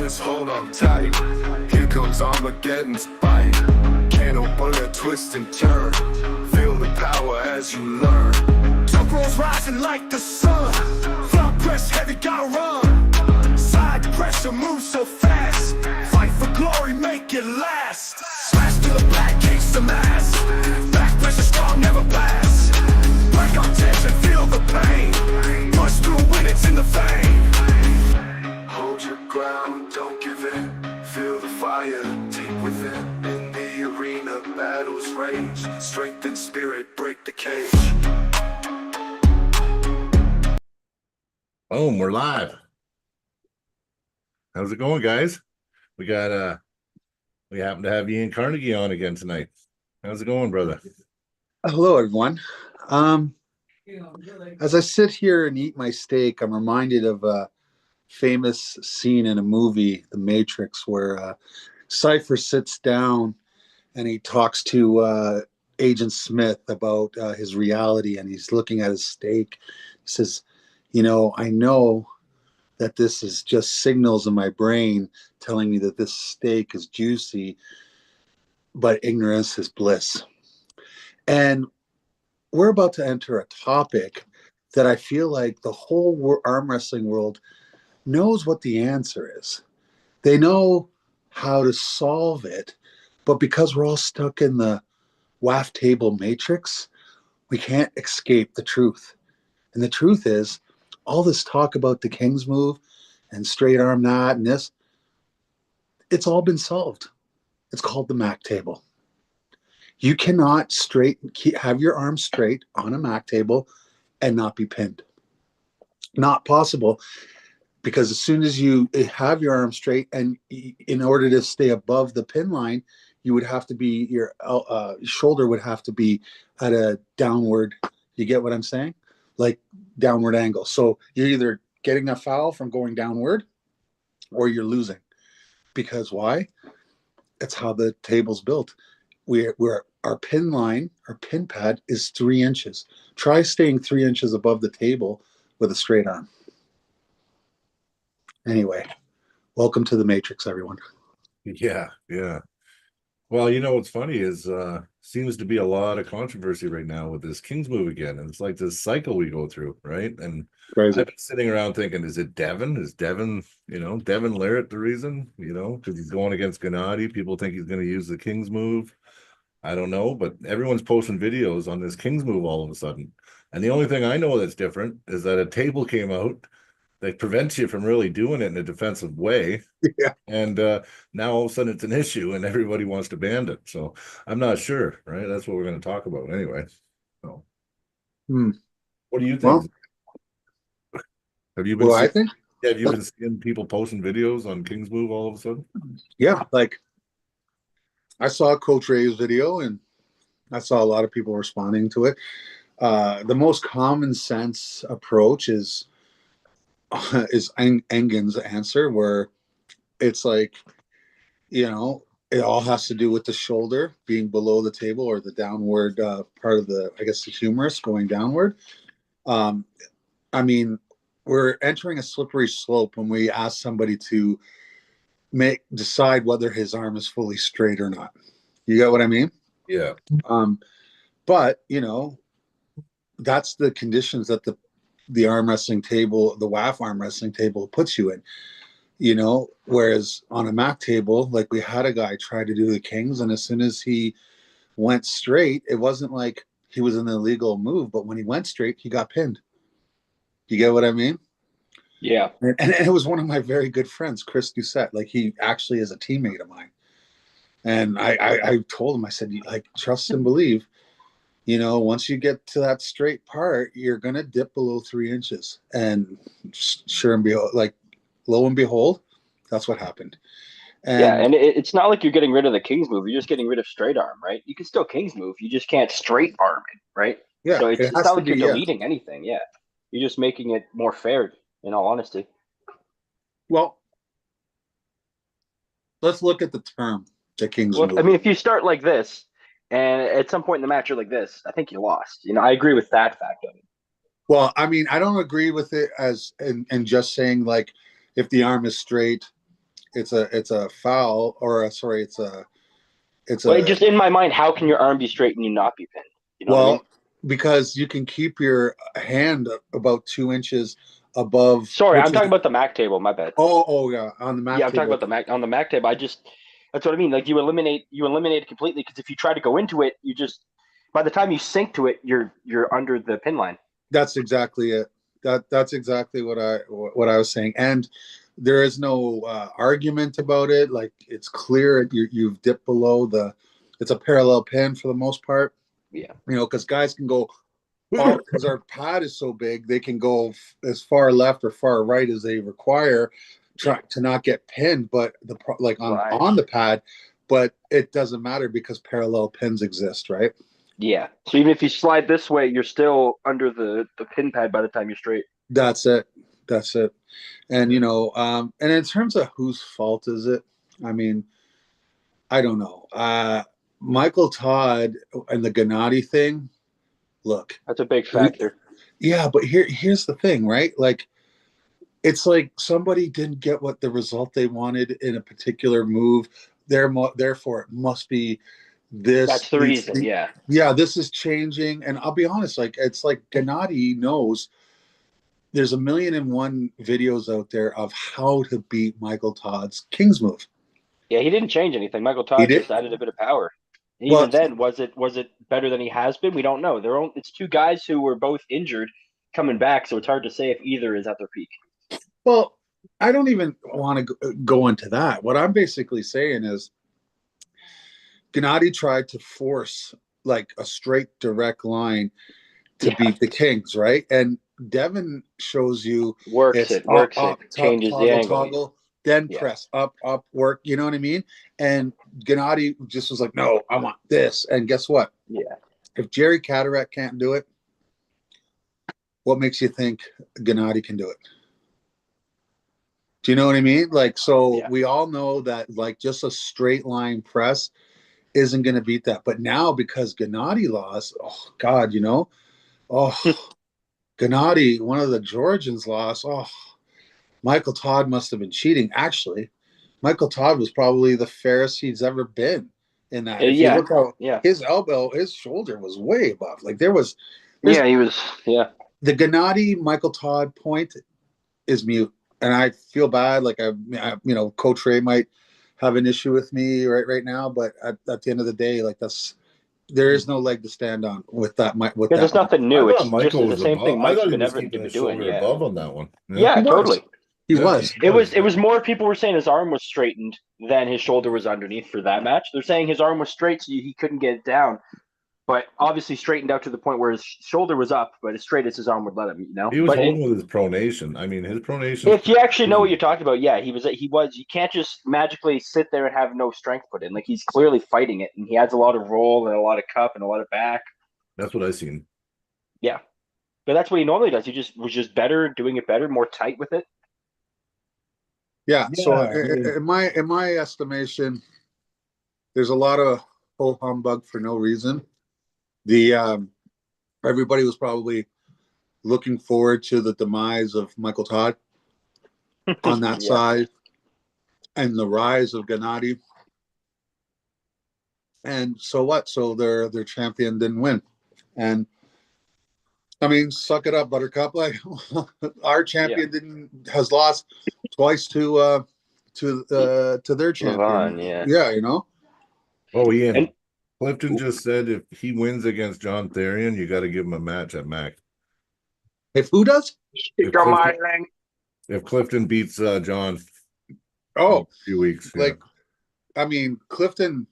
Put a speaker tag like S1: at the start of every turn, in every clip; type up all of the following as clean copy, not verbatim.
S1: brothers, hold on tight. Here comes Armageddon's bite. Cannon bullet, twist and turn. Feel the power as you learn. Jump rolls rising like the sun. Front press heavy, gotta run. Side pressure moves so fast. Fight for glory, make it last. Smash to the back, case the mass. Back pressure strong, never pass. Break on tension, feel the pain. Push through when it's in the vein. Hold your ground, don't give in. Feel the fire deep within. In the arena, battles rage. Strength and spirit, break the cage.
S2: Boom, we're live. How's it going, guys? We happen to have Ian Carnegie on again tonight. How's it going, brother?
S3: Hello, everyone. As I sit here and eat my steak, I'm reminded of a famous scene in a movie, The Matrix, where Cypher sits down and he talks to Agent Smith about his reality, and he's looking at his steak. He says, I know that this is just signals in my brain telling me that this steak is juicy, but ignorance is bliss. And we're about to enter a topic that I feel like the whole arm wrestling world knows what the answer is. They know how to solve it, but because we're all stuck in the WAF table matrix, we can't escape the truth. And the truth is, all this talk about the King's move and straight arm that and this, it's all been solved. It's called the MAC table. You cannot have your arm straight on a MAC table and not be pinned. Not possible, because as soon as you have your arm straight, and in order to stay above the pin line, you would have to be, your shoulder would have to be at a downward, you get what I'm saying? Like downward angle. So you're either getting a foul from going downward or you're losing. Because why? It's how the table's built. Our pin line, our pin pad is 3 inches. Try staying 3 inches above the table with a straight arm. Anyway, welcome to the Matrix, everyone.
S2: Yeah. Well, what's funny is seems to be a lot of controversy right now with this King's move again. And it's like this cycle we go through, right? And
S3: Crazy.
S2: I've been sitting around thinking, is it Devon? Is Devon, Devon Larratt the reason? Because he's going against Gennady. People think he's going to use the King's move. I don't know, but everyone's posting videos on this King's move all of a sudden. And the only thing I know that's different is that a table came out that prevents you from really doing it in a defensive way.
S3: Yeah.
S2: And now all of a sudden it's an issue and everybody wants to ban it. So I'm not sure, right? That's what we're going to talk about anyway. So what do you think?
S3: Well,
S2: have you been
S3: I think
S2: have you been seeing people posting videos on King's move all of a sudden?
S3: Yeah, like I saw Coach Ray's video and I saw a lot of people responding to it. The most common sense approach is Engen's answer, where it's like, it all has to do with the shoulder being below the table, or the downward part of the humerus going downward. I mean, we're entering a slippery slope when we ask somebody to decide whether his arm is fully straight or not. You get what I mean?
S2: Yeah.
S3: But that's the conditions that the arm wrestling table, the WAF arm wrestling table, puts you in. Whereas on a MAC table, like, we had a guy try to do the Kings, and as soon as he went straight, it wasn't like he was an illegal move, but when he went straight, he got pinned. You get what I mean?
S4: Yeah.
S3: And it was one of my very good friends, Chris Doucette. Like, he actually is a teammate of mine. And I told him, I said, like, trust and believe, once you get to that straight part, you're going to dip below 3 inches. And sure and behold, like, lo and behold, that's what happened.
S4: And it's not like you're getting rid of the King's move. You're just getting rid of straight arm, right? You can still King's move. You just can't straight arm it, right?
S3: Yeah.
S4: So it's not like you're deleting anything. Yeah. You're just making it more fair, in all honesty.
S3: Well, let's look at the term, the King's move.
S4: I mean, if you start like this, and at some point in the match you're like this, I think you lost. I agree with that fact of it.
S3: Well, I mean, I don't agree with it and just saying, like, if the arm is straight, it's a foul, or sorry, it's
S4: Well,
S3: a
S4: just in my mind, how can your arm be straight and you not be pinned? You know what I mean?
S3: well, because you can keep your hand about 2 inches above,
S4: Sorry,
S3: which
S4: I'm
S3: is
S4: talking about the Mac table. My bad.
S3: oh yeah, on the
S4: Yeah,
S3: Mac
S4: I'm talking
S3: table.
S4: about the Mac on the Mac table. That's what I mean. Like you eliminate it completely because if you try to go into it, you just by the time you sink to it, you're under the pin line.
S3: That's exactly it. That's exactly what I was saying, and there is no argument about it. Like it's clear you've dipped below the. It's a parallel pin for the most part.
S4: Yeah.
S3: Because guys can go all because our pad is so big, they can go as far left or far right as they require, try to not get pinned. But like
S4: Right.
S3: on the pad, but it doesn't matter because parallel pins exist, right?
S4: Yeah. So even if you slide this way, you're still under the pin pad by the time you're straight.
S3: That's it. That's it. And and in terms of whose fault is it? I mean, I don't know. Michael Todd and the Gennady thing. Look,
S4: That's a big
S3: we,
S4: factor.
S3: yeah, but here's the thing, right? Like, it's like somebody didn't get what the result they wanted in a particular move. Therefore, it must be this.
S4: That's the reason. Yeah.
S3: Yeah, this is changing. And I'll be honest, like it's like Gennady knows there's 1,000,001 videos out there of how to beat Michael Todd's King's move.
S4: Yeah, he didn't change anything. Michael
S3: He
S4: Todd
S3: did
S4: just added a bit of power. And
S3: well.
S4: even then, was it better than he has been? We don't know. It's two guys who were both injured coming back, so it's hard to say if either is at their peak.
S3: Well, I don't even want to go into that. What I'm basically saying is Gennady tried to force like a straight, direct line to beat the Kings, right? And Devon shows you it's up,
S4: Works it,
S3: up,
S4: changes the angle.
S3: toggle, then
S4: Yeah.
S3: press, up, work. You know what I mean? And Gennady just was like, no, I want this. And guess what?
S4: Yeah.
S3: If Jerry Cataract can't do it, what makes you think Gennady can do it? Do you know what I mean? Like, so
S4: Yeah.
S3: we all know that like just a straight line press isn't going to beat that. But now because Gennady lost, oh God, Gennady, one of the Georgians lost. Oh, Michael Todd must have been cheating. Actually, Michael Todd was probably the fairest he's ever been in that. If you
S4: Yeah.
S3: look how
S4: Yeah.
S3: his elbow, his shoulder was way above. Like there's
S4: Yeah, he was. Yeah.
S3: the Gennady Michael Todd point is mute, and I feel bad. Like Coach Ray might have an issue with me right now, but at the end of the day, like there is no leg to stand on with that. With
S4: Because
S3: that,
S4: it's nothing
S2: I
S4: new. It's
S2: thought
S4: just
S2: Michael
S4: the
S2: was
S4: same
S2: above.
S4: thing
S2: I
S4: Mike's
S2: thought he
S4: been
S2: was
S4: ever
S2: keeping
S4: been
S2: his
S4: doing.
S2: shoulder
S4: Yeah.
S2: above on that one.
S4: Yeah,
S3: he
S4: totally.
S3: was. He was.
S4: It was more people were saying his arm was straightened than his shoulder was underneath for that match. They're saying his arm was straight, so he couldn't get it down, but obviously straightened out to the point where his shoulder was up, but as straight as his arm would let him,
S2: He was
S4: But
S2: holding with his pronation. I mean, his pronation.
S4: if you actually know what you're talking about, yeah, he was. You can't just magically sit there and have no strength put in. Like he's clearly fighting it, and he has a lot of roll and a lot of cup and a lot of back.
S2: That's what I seen.
S4: Yeah, but that's what he normally does. He just was just better, doing it better, more tight with it.
S3: Yeah. So
S2: Yeah, I mean,
S3: in my estimation, there's a lot of whole humbug for no reason. The everybody was probably looking forward to the demise of Michael Todd on that
S4: Yeah.
S3: side and the rise of Gennady. And so what? So their champion didn't win. And I mean, suck it up, Buttercup. Like our champion has lost twice to their champion.
S4: Devon, yeah.
S3: Yeah.
S2: oh, Ian.
S4: And
S2: Clifton just said if he wins against John Therian, you got to give him a match at Mac.
S3: If who does?
S2: If Clifton beats John in
S3: Oh,
S2: a few weeks.
S3: like I mean, Clifton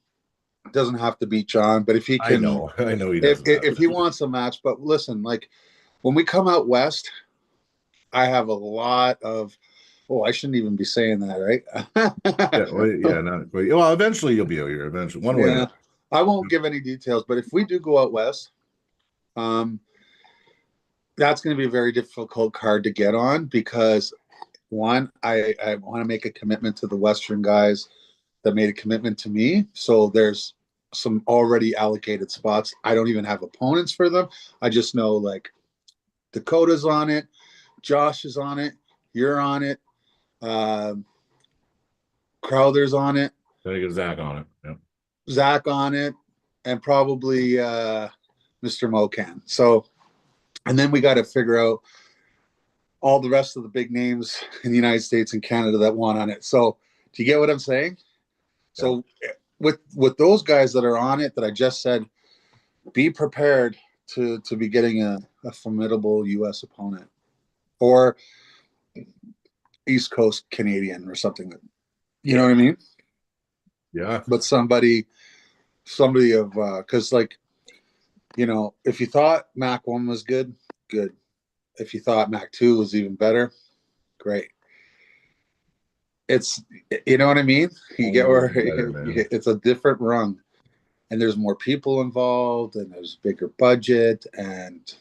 S3: doesn't have to beat John, but if he
S2: I
S3: can,
S2: know he
S3: if
S2: doesn't.
S3: if he wants a match. But listen, like when we come out west, I have a lot of. Oh, I shouldn't even be saying that, right?
S2: Not quite. Well, eventually you'll be out here. Eventually, one way.
S3: Yeah, I won't give any details, but if we do go out west, that's going to be a very difficult card to get on because one, I want to make a commitment to the Western guys that made a commitment to me. So there's some already allocated spots. I don't even have opponents for them. I just know like Dakota's on it, Josh is on it, you're on it. Crowder's on it,
S2: Gotta get Zach on it. Yep.
S3: Zach on it, and probably Mr. Mocan. So, and then we got to figure out all the rest of the big names in the United States and Canada that want on it. So, do you get what I'm saying? So, with those guys that are on it that I just said, be prepared to be getting a formidable U.S. opponent or East Coast Canadian or something. You know what I mean?
S2: Yeah.
S3: But somebody of because like, you know, if you thought Mac 1 was good. If you thought Mac 2 was even better, great. It's, you know what I mean? You get where it's a different rung, and there's more people involved, and there's bigger budget, and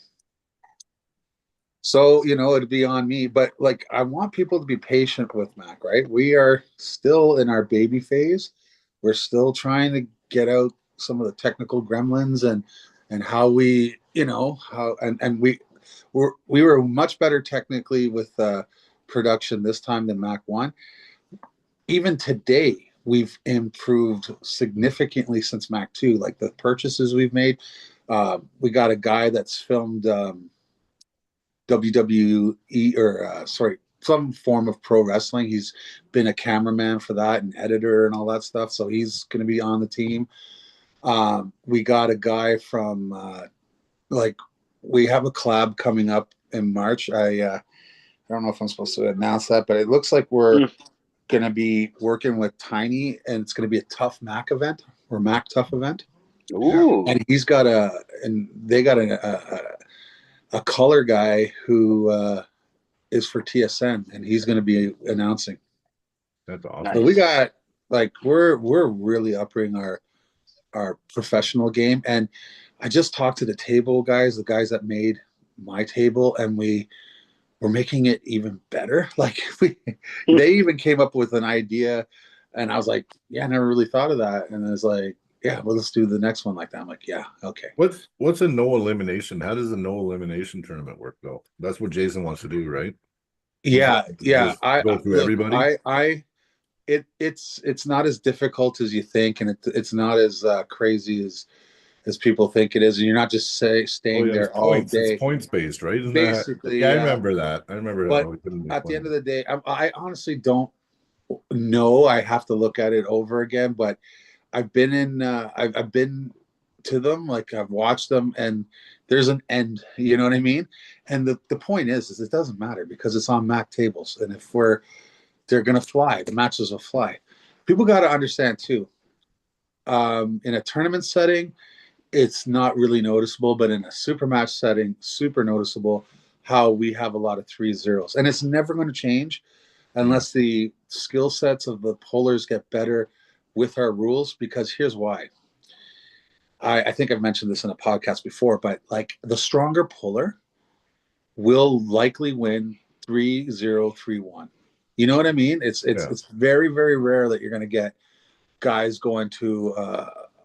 S3: so, you know, it'd be on me. But like, I want people to be patient with Mac, right? We are still in our baby phase. We're still trying to get out some of the technical gremlins and how we, you know, how and we were much better technically with production this time than Mac 1. Even today, we've improved significantly since Mac 2. Like the purchases we've made, we got a guy that's filmed WWE or some form of pro wrestling. He's been a cameraman for that and editor and all that stuff. So he's going to be on the team. We got a guy from we have a collab coming up in March. I don't know if I'm supposed to announce that, but it looks like we're going to be working with Tiny, and it's going to be a Tough Mac event or Mac Tough event.
S4: Ooh.
S3: And they got a color guy who is for TSN, and he's going to be announcing.
S2: That's awesome.
S4: Nice.
S3: So we got we're really upping our professional game. And I just talked to the table guys, the guys that made my table, and we're making it even better. Like they even came up with an idea, and I was like, yeah, I never really thought of that. And I was like, yeah, well, let's do the next one like that. I'm like, yeah, okay.
S2: What's a no elimination? How does a no elimination tournament work though? That's what Jason wants to do, right?
S3: Yeah.
S2: Just go through everybody.
S3: It's not as difficult as you think, and it's not as crazy as people think it is, and you're not just staying there all day.
S2: It's points based, right? Isn't
S3: Basically,
S2: that? Yeah, I remember that.
S3: But at the end of the day, I honestly don't know. I have to look at it over again. But I've been in. I've been to them. Like I've watched them, and there's an end. You know what I mean? And the point is it doesn't matter because it's on Mac tables, and if they're gonna fly, the matches will fly. People got to understand too. In a tournament setting, it's not really noticeable, but in a super match setting, super noticeable how we have a lot of 3-0s. And it's never going to change unless the skill sets of the pullers get better with our rules, because here's why. I think I've mentioned this in a podcast before, but like the stronger puller will likely win 3-0, 3-1. You know what I mean? It's very, very rare that you're going to get guys going to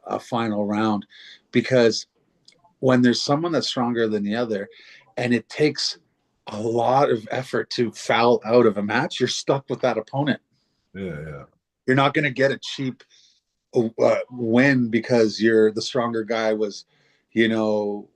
S3: a final round, because when there's someone that's stronger than the other and it takes a lot of effort to foul out of a match, you're stuck with that opponent.
S2: Yeah.
S3: You're not going to get a cheap win because the stronger guy was, too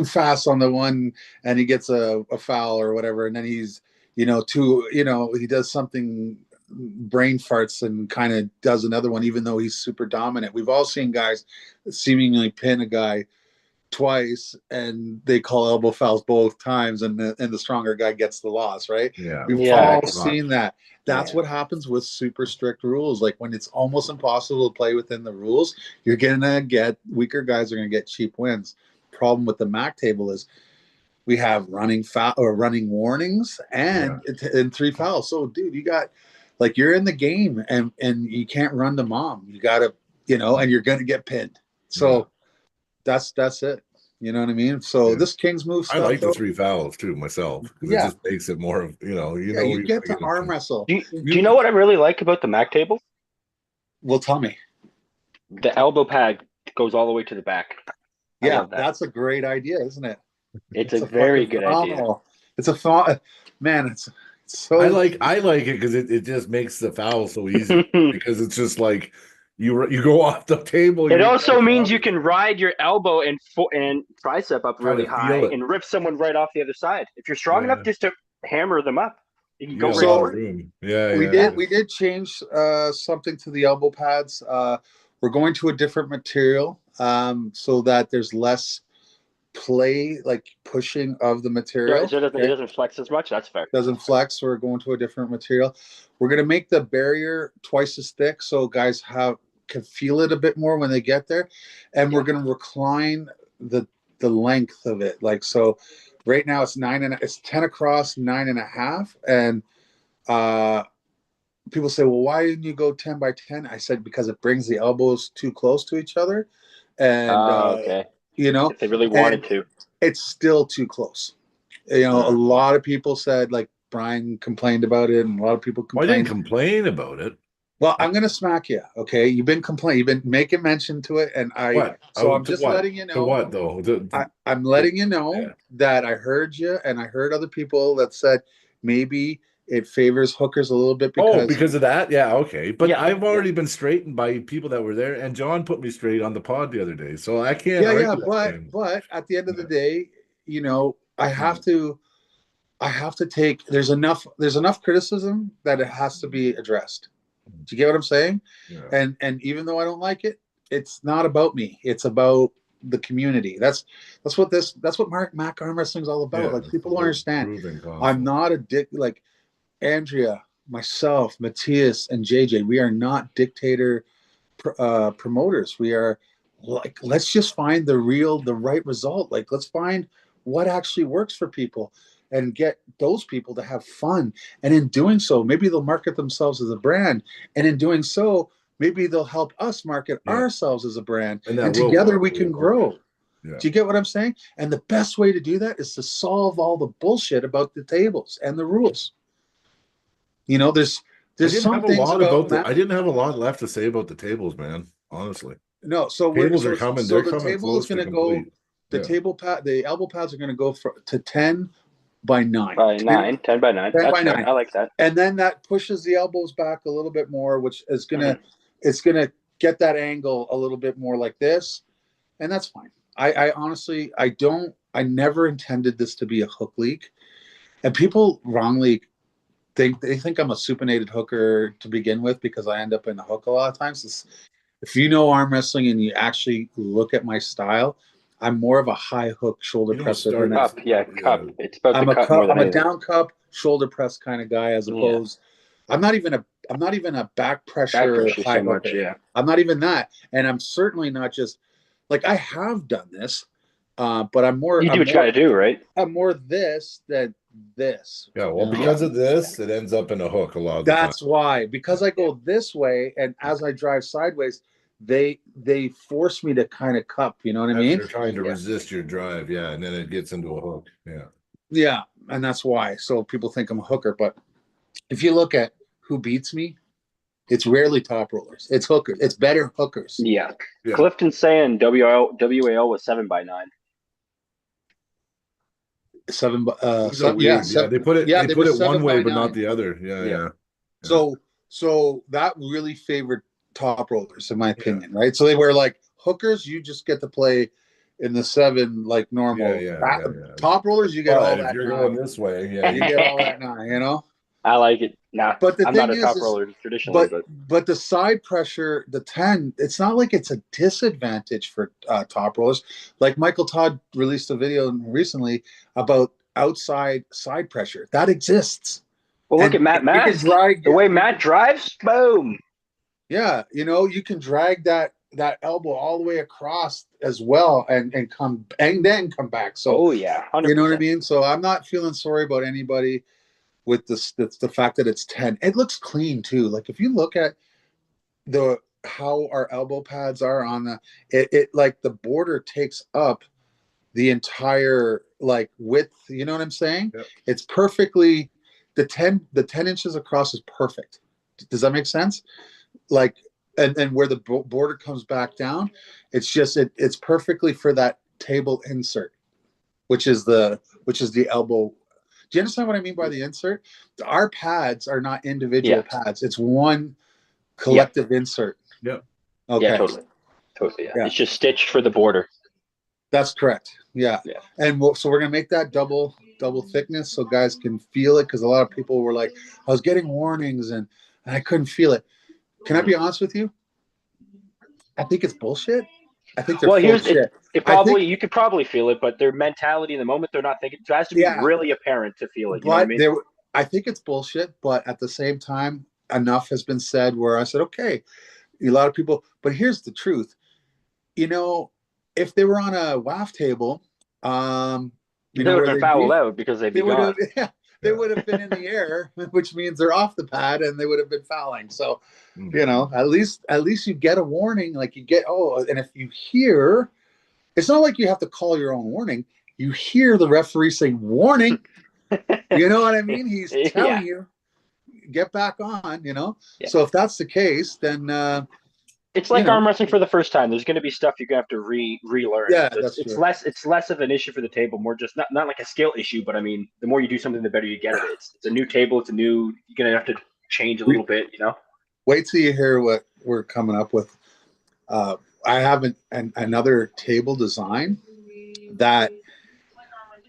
S3: fast on the one and he gets a foul or whatever, and then he's he does something, brain farts, and kind of does another one even though he's super dominant. We've all seen guys seemingly pin a guy twice and they call elbow fouls both times, and the stronger guy gets the loss, right? We've all seen that. That's what happens with super strict rules. Like when it's almost impossible to play within the rules, you're gonna get weaker guys are gonna get cheap wins. Problem with the Mac table is we have running foul or running warnings and 3 fouls. So dude, you got you're in the game and you can't run the mom. You gotta, and you're gonna get pinned. So that's it. You know what I mean? So this King's move stuff,
S2: I like the 3 fouls too myself. It just makes it more of
S3: you get to arm wrestle.
S4: Do you know what I really like about the Mac table?
S3: Well, tell me.
S4: The elbow pad goes all the way to the back.
S3: Yeah, that's a great idea, isn't it?
S4: It's a very good idea.
S3: It's a thought, man. So
S2: I like it because it just makes the foul so easy because it's just like you go off the table.
S4: It
S2: you
S4: also means you can ride your elbow and tricep up
S2: try
S4: really
S2: to feel
S4: high
S2: it.
S4: and rip someone right off the other side. If you're strong enough
S2: Yeah,
S4: just to hammer them up, you can
S2: you
S4: go
S2: got a
S4: right
S2: lot
S3: So
S2: of
S4: for it.
S2: room. Yeah,
S3: we
S2: yeah,
S3: did we did change something to the elbow pads. We're going to a different material so that there's less play, like pushing of the
S4: Right,
S3: material.
S4: so it
S3: Okay?
S4: doesn't flex as much. That's fair.
S3: Doesn't flex. So we're going to a different material. We're going to make the barrier twice as thick so guys can feel it a bit more when they get there, and we're going to recline the length of it. Like so, right now it's 10 across, 9.5, and uh people say, well, why didn't you go 10 by 10? I said, because it brings the elbows too close to each other. And,
S4: Okay.
S3: you know,
S4: If they really
S3: and
S4: wanted to.
S3: it's still too close. You know, a lot of people said, like Brian complained about it, and a lot of people
S2: Well, I didn't
S3: complained.
S2: complain about it.
S3: Well, I'm going to smack you. Okay. You've been complaining, you've been making mention to it. And
S2: What?
S3: so
S2: Oh,
S3: I'm
S2: to
S3: just
S2: what?
S3: letting you
S2: To
S3: know.
S2: what though?
S3: I'm letting you know
S2: Yeah.
S3: that I heard you, and I heard other people that said maybe it favors hookers a little bit
S2: Oh,
S3: because,
S2: because of that? Yeah, okay. But
S4: Yeah.
S2: I've already been straightened by people that were there, and John put me straight on the pod the other day, so I can't
S3: yeah,
S2: argue with him.
S3: but at the end of the
S2: Yeah.
S3: day, you know,
S2: Yeah.
S3: I have to take there's enough criticism that it has to be addressed. Do you get what I'm saying?
S2: Yeah.
S3: And even though I don't like it, it's not about me. It's about the community. That's what Mac arm wrestling is all about.
S2: Yeah.
S3: Like
S2: It's
S3: people don't
S2: about
S3: understand.
S2: improving
S3: I'm
S2: constantly.
S3: not a dick. Like Andrea, myself, Matthias, and JJ. We are not dictator promoters. We are like, let's just find the right result. Like, let's find what actually works for people and get those people to have fun. And in doing so, maybe they'll market themselves as a brand. And in doing so, maybe they'll help us market
S2: Yeah.
S3: ourselves as a brand.
S2: And that
S3: And
S2: will
S3: together
S2: work.
S3: we can grow.
S2: Yeah.
S3: Do you get what I'm saying? And the best way to do that is to solve all the bullshit about the tables and the rules. You know, there's some things about Matt.
S2: I didn't have a lot left to say about the tables, man. Honestly.
S3: No, so
S2: Tables are coming, they're
S3: the
S2: coming
S3: table is
S2: close to
S3: going to go.
S2: complete.
S3: The
S2: Yeah.
S3: the elbow pads are going to go to 10 by 9.
S4: By 9, 10 by 9.
S3: 10
S4: That's
S3: by
S4: fair.
S3: 9.
S4: I like that.
S3: And then that pushes the elbows back a little bit more, which is
S4: Mhm.
S3: it's gonna get that angle a little bit more like this, and that's fine. I honestly I never intended this to be a hook league, and people wrongly think I'm a supinated hooker to begin with because I end up in the hook a lot of times. If you know arm wrestling and you actually look at my style, I'm more of a high hook shoulder
S2: You know,
S3: presser than
S2: starting
S4: Cup, yeah, cup. It's about
S3: I'm
S4: the
S3: a
S4: cup more than
S3: I'm a
S4: anything.
S3: down cup shoulder press kind of guy as
S4: Yeah.
S3: opposed. I'm not even a back
S4: Back
S3: pressure
S4: pressure
S3: high
S4: so much,
S3: hooker.
S4: yeah.
S3: I'm not even that, and I'm certainly not just like I have done this, but
S4: You do what you got to do, right?
S3: I'm more this than this.
S2: Yeah,
S3: You
S2: well,
S3: know?
S2: because of this, it ends up in a hook a lot of the time.
S3: That's why, because I go this way, and as I drive sideways, they force me to kind of cup. You know what I
S2: As
S3: mean?
S2: you're trying to
S4: Yeah.
S2: resist your drive, yeah, and then it gets into a hook. Yeah.
S3: Yeah, and that's why. So people think I'm a hooker, but if you look at who beats me, it's rarely top rollers. It's hookers. It's better hookers.
S4: Yeah.
S2: Yeah.
S4: Clifton saying WAL was 7 by 9.
S3: Seven,
S2: Those are weird. Yeah, they put
S3: yeah, they were
S2: it one
S3: 7
S2: way,
S3: by
S2: but not
S3: 9.
S2: the other. Yeah,
S4: Yeah.
S2: yeah.
S3: So that really favored top rollers, in my opinion, right? So they were like hookers. You just get to play in the 7 like normal.
S2: Yeah.
S3: Top rollers, you get all
S2: But if
S3: that
S2: you're
S3: 9.
S2: going this way, yeah,
S3: You get all that 9. You know.
S4: I like it. Nah,
S3: But the
S4: I'm not
S3: thing
S4: a top
S3: is
S4: roller traditionally, but
S3: the side pressure, the 10, it's not like it's a disadvantage for top rollers. Like Michael Todd released a video recently about outside side pressure that exists.
S4: well, look
S3: And
S4: at Matt
S3: you can
S4: Mask.
S3: drag
S4: The way Matt drives, boom.
S3: yeah, you know, you can drag that elbow all the way across as well and come and then come back. So
S4: Oh yeah,
S3: you know what I
S4: 100%.
S3: mean? So I'm not feeling sorry about anybody with the fact that it's 10. It looks clean too. Like if you look at the how our elbow pads are on it like the border takes up the entire like width, you know what I'm saying?
S2: Yep.
S3: It's perfectly the 10 inches across is perfect. Does that make sense? Like and where the border comes back down, it's just it's perfectly for that table insert, which is the elbow. you understand what I mean by the insert? Our pads are not individual pads. It's one collective insert.
S2: Yeah.
S3: Okay.
S4: Yeah, totally. Totally. Yeah.
S3: Yeah.
S4: It's just stitched for the border.
S3: That's correct. Yeah.
S4: Yeah.
S3: And so we're gonna make that double thickness so guys can feel it, because a lot of people were like, I was getting warnings and I couldn't feel it. Can I be honest with you? I think it's bullshit. I think they're
S4: Well,
S3: full of
S4: here's
S3: shit.
S4: it. Probably you could probably feel it, but their mentality in the moment, they're not thinking. It has to be really apparent to feel it. You know what I mean?
S3: I think it's bullshit, but at the same time, enough has been said where I said, okay, a lot of people. But here's the truth. You know, if they were on a WAF table, you
S4: They
S3: know
S4: would
S3: where
S4: have been
S3: they'd
S4: fouled
S3: be,
S4: out because they'd be
S3: they would
S4: gone.
S3: have, yeah, they would have been in the air, which means they're off the pad and they would have been fouling. So, you know, at least you get a warning, like you get, and if you hear, it's not like you have to call your own warning. You hear the referee saying, warning. You know what I mean? He's telling you, get back on, you know? Yeah. So if that's the case, then
S4: it's like arm wrestling for the first time. There's going to be stuff you're going to have to relearn.
S3: Yeah,
S4: it's less of an issue for the table, more just not like a skill issue, but I mean, the more you do something, the better you get at it. It's a new table. It's you're going to have to change a little bit, you know?
S3: Wait till you hear what we're coming up with. I have another table design that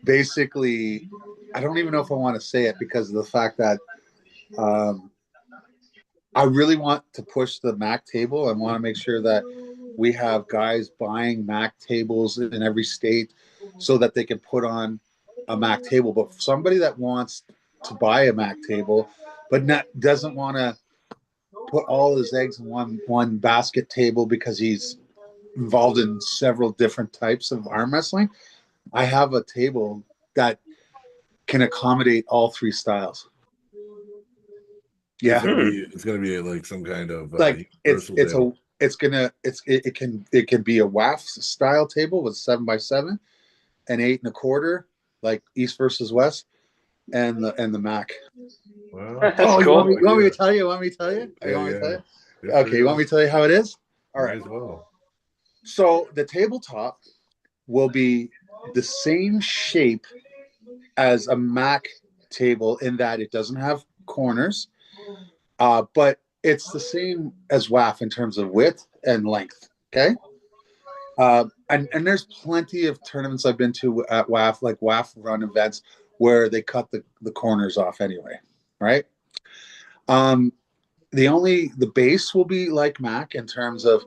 S3: basically, I don't even know if I want to say it because of the fact that I really want to push the Mac table. I want to make sure that we have guys buying Mac tables in every state so that they can put on a Mac table. But for somebody that wants to buy a Mac table, but doesn't want to put all his eggs in one basket table because he's involved in several different types of arm wrestling, I have a table that can accommodate all three styles. Yeah,
S2: it's gonna be like some kind of
S3: like it can be a WAF style table with 7x7 and 8.25, like East versus West, and the Mac.
S2: Wow.
S4: That's cool.
S3: You want me to tell you? Okay, you want me to tell you how it is? All right.
S2: As well.
S3: So the tabletop will be the same shape as a Mac table in that it doesn't have corners, but it's the same as WAF in terms of width and length. Okay. And there's plenty of tournaments I've been to at WAF, like WAF run events, where they cut the corners off anyway, right? The base will be like Mac in terms of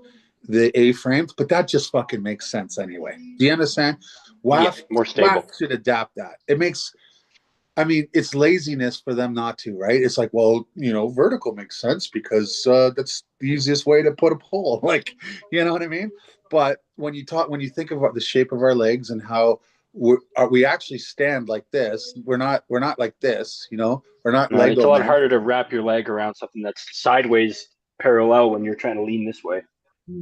S3: the A-frames, but that just fucking makes sense anyway. Do you understand? WAF,
S4: more stable.
S3: WAF should adapt that. It's laziness for them not to, right? It's like, well, vertical makes sense because that's the easiest way to put a pole. Like, you know what I mean? But when you think about the shape of our legs and how we actually stand like this, we're not like this, we're not Lego.
S4: It's a lot harder to wrap your leg around something that's sideways parallel when you're trying to lean this way.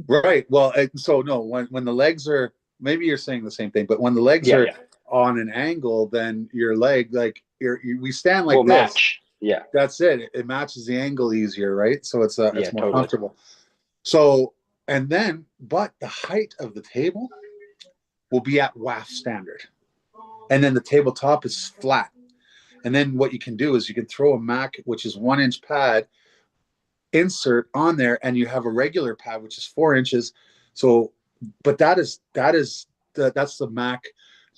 S3: Right. Well, so no, when the legs are, maybe you're saying the same thing, but when the legs are on an angle, then your leg, like we stand like this.
S4: Match. Yeah.
S3: That's it. It matches the angle easier, right? So it's more
S4: totally
S3: comfortable. So, but the height of the table will be at WAF standard. And then the tabletop is flat. And then what you can do is you can throw a Mac, which is 1-inch pad, insert on there, and you have a regular pad, which is 4 inches. So, but that's the Mac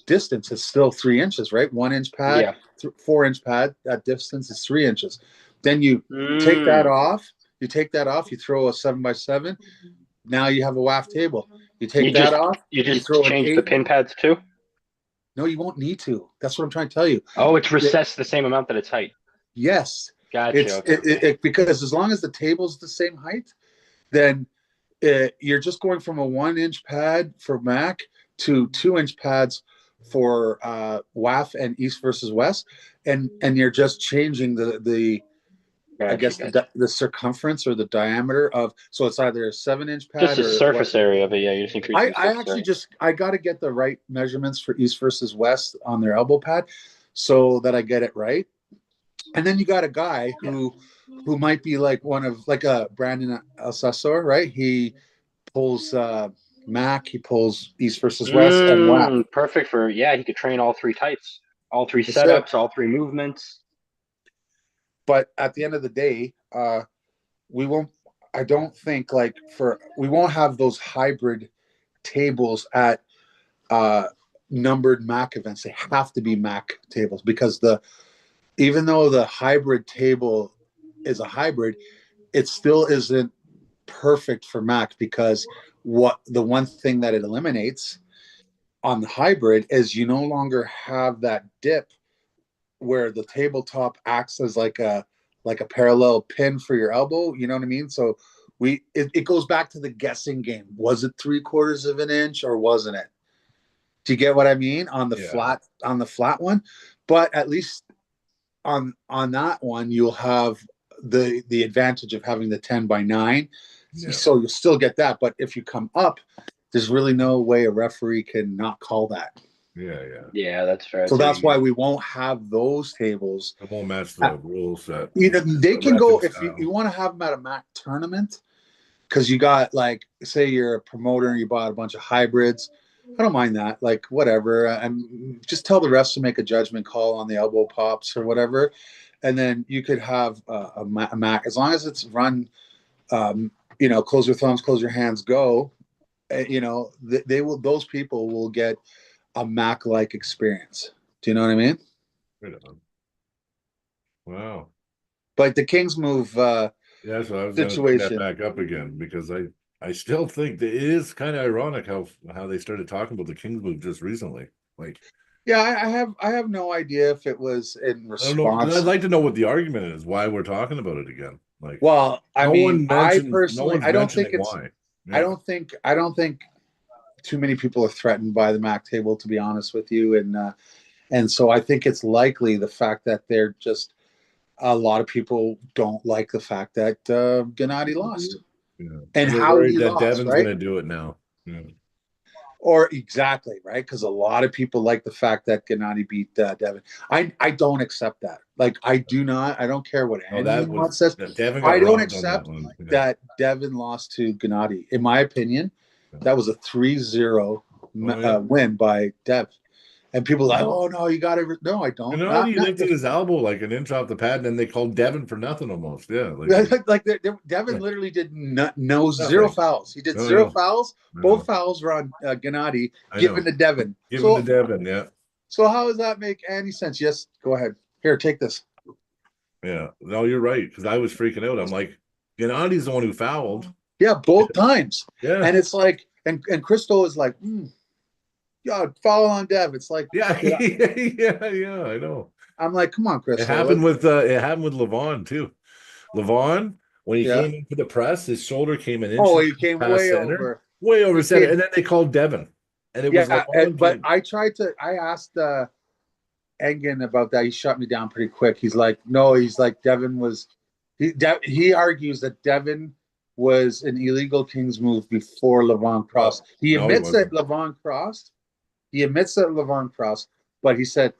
S3: distance. It's still 3 inches, right? 1-inch pad, 4-inch pad, that distance is 3 inches. Then you take that off. You throw a 7x7. Now you have a WAF table. You take that off.
S4: You just change the pin pads too?
S3: No, you won't need to. That's what I'm trying to tell you.
S4: Oh, it's recessed the same amount that it's height.
S3: Yes.
S4: Gotcha.
S3: Because as long as the table's the same height, then you're just going from a 1-inch pad for Mac to 2-inch pads for WAF and East versus West, and you're just changing the the circumference or the diameter of, so it's either a 7-inch pad
S4: just the surface area of it. Yeah, you just increase.
S3: I got to get the right measurements for East versus West on their elbow pad so that I get it right. And then you got a guy who might be like a Brandon Alcessor, right? He pulls Mac, he pulls East versus West and WAF.
S4: Perfect for he could train all three types. All three
S3: That's it.
S4: setups, all three movements.
S3: But at the end of the day, we won't. I don't think we won't have those hybrid tables at numbered Mac events. They have to be Mac tables because even though the hybrid table is a hybrid, it still isn't perfect for Mac because the one thing that it eliminates on the hybrid is you no longer have that dip where the tabletop acts as like a parallel pin for your elbow. You know what I mean? So it goes back to the guessing game. Was it 3/4 of an inch or wasn't it? Do you get what I mean on the flat one? But at least on that one, you'll have the advantage of having the 10x9.
S2: Yeah.
S3: So you'll still get that. But if you come up, there's really no way a referee can not call that.
S4: Yeah, that's fair.
S3: So that's why we won't have those tables.
S2: It won't match the rule set.
S3: They can go if you want to have them at a Mac tournament, because you got say you're a promoter and you bought a bunch of hybrids. I don't mind that. Whatever. And just tell the refs to make a judgment call on the elbow pops or whatever, and then you could have a Mac as long as it's run. Close your thumbs, close your hands, go. They will. Those people will get a Mac-like experience. Do you know what I mean?
S2: Right on. Wow.
S3: But the Kings move
S2: So I was going to bring that
S3: situation.
S2: back up again because I still think that it is kind of ironic how they started talking about the Kings move just recently.
S3: Yeah, I have no idea if it was in
S2: I don't know.
S3: response.
S2: I'd like to know what the argument is, why we're talking about it again.
S3: Well, I
S2: personally,
S3: I don't think it's.
S2: why. Yeah.
S3: I don't think too many people are threatened by the Mac table, to be honest with you, and so I think it's likely the fact that they're just a lot of people don't like the fact that Gennady lost and
S2: they're
S3: how
S2: worried
S3: he
S2: that
S3: lost,
S2: Devon's
S3: right?
S2: going to do it now. Yeah.
S3: Or exactly, right? Because a lot of people like the fact that Gennady beat Devon. I don't accept that. I do not. I don't care what anyone says.
S2: Devon got
S3: I don't
S2: robbed on
S3: accept
S2: that one. Yeah.
S3: that Devon lost to Gennady. In my opinion, that was a 3-0 win by Dev. And people are like, oh no, you got it. No, I don't.
S2: He lifted his elbow like an inch off the pad, and then they called Devon for nothing almost. Yeah,
S3: Devon literally did zero fouls. He did zero fouls. Both fouls were on Gennady, given to Devon.
S2: Given to Devon, yeah.
S3: So how does that make any sense? Yes, go ahead. Here, take this.
S2: Yeah, no, you're right, because I was freaking out. I'm like, Gennady's the one who fouled.
S3: Yeah, both times.
S2: Yeah.
S3: And it's like, and Crystal is like, yeah, foul on Dev. It's like,
S2: yeah, I know.
S3: I'm like, come on, Crystal.
S2: It happened with Levon too. Levon, when he came into the press, his shoulder came an inch.
S3: Oh, he came way over
S2: center, and then they called Devon, and it was Levon.
S3: But I asked Engen about that. He shut me down pretty quick. He's like, no, Devon was. He argues that Devon was an illegal Kings move before Levon crossed. He admits that Levon crossed. He admits that Levon crossed, but he said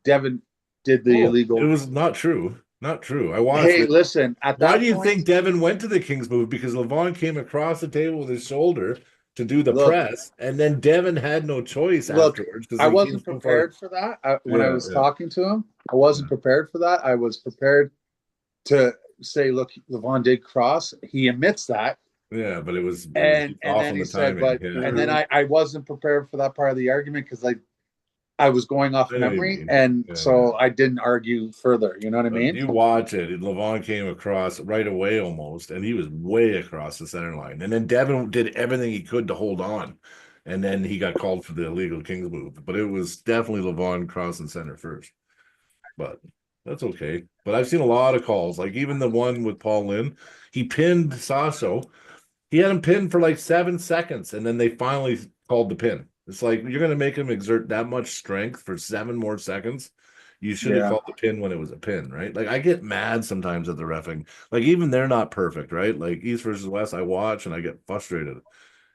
S3: Devon did the illegal.
S2: It was not true. Not true. I watched.
S3: Hey, listen.
S2: Why do you think Devon went to the Kings move? Because Levon came across the table with his shoulder to do the press, and then Devon had no choice afterwards.
S3: I wasn't prepared for that when I was talking to him. I wasn't prepared for that. I was prepared to say, look, Levon did cross. He admits that.
S2: Yeah, but it was
S3: and then he said, and then I wasn't prepared for that part of the argument because I was going off memory, so I didn't argue further. You know what I mean?
S2: You watch it. Levon came across right away almost, and he was way across the center line. And then Devon did everything he could to hold on, and then he got called for the illegal Kings move. But it was definitely Levon crossing center first. But that's okay. But I've seen a lot of calls, like even the one with Paul Lynn. He pinned Sasso. He had him pinned for like 7 seconds, and then they finally called the pin. It's like, you're going to make him exert that much strength for 7 more seconds. You should have called the pin when it was a pin, right? I get mad sometimes at the reffing. Even they're not perfect, right? East versus West, I watch and I get frustrated.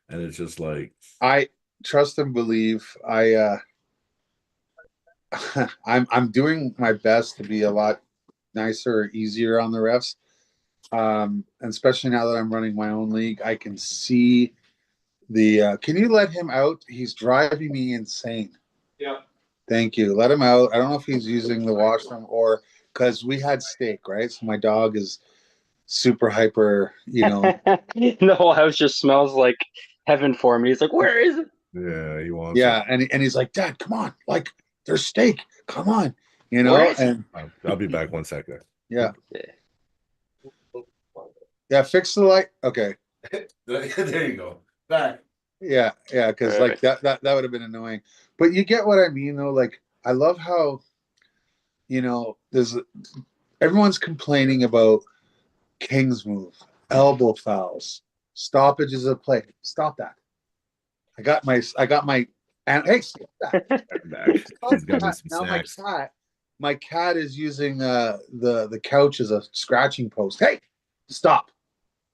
S2: And it's just like,
S3: I trust and believe. I'm doing my best to be a lot nicer, easier on the refs. And especially now that I'm running my own league, I can see can you let him out? He's driving me insane.
S5: Yeah.
S3: Thank you. Let him out. I don't know if he's using the washroom or because we had steak, right? So my dog is super hyper,
S4: The whole house just smells like heaven for me. He's like, where is it?
S2: Yeah, he wants
S3: yeah,
S2: it.
S3: and he's like, Dad, come on, like there's steak, come on,
S4: Where is it?
S3: and
S2: I'll be back 1 second.
S3: yeah, yeah, fix the light. Okay,
S2: There you go. Back.
S3: yeah, because like that would have been annoying, but you get what I mean though. Like I love how there's everyone's complaining about King's move, elbow fouls, stoppages of play. Stop that. I got my and hey, stop that.
S2: Back. He's got me some
S3: Now
S2: snacks.
S3: my cat is using the couch as a scratching post. Hey, stop.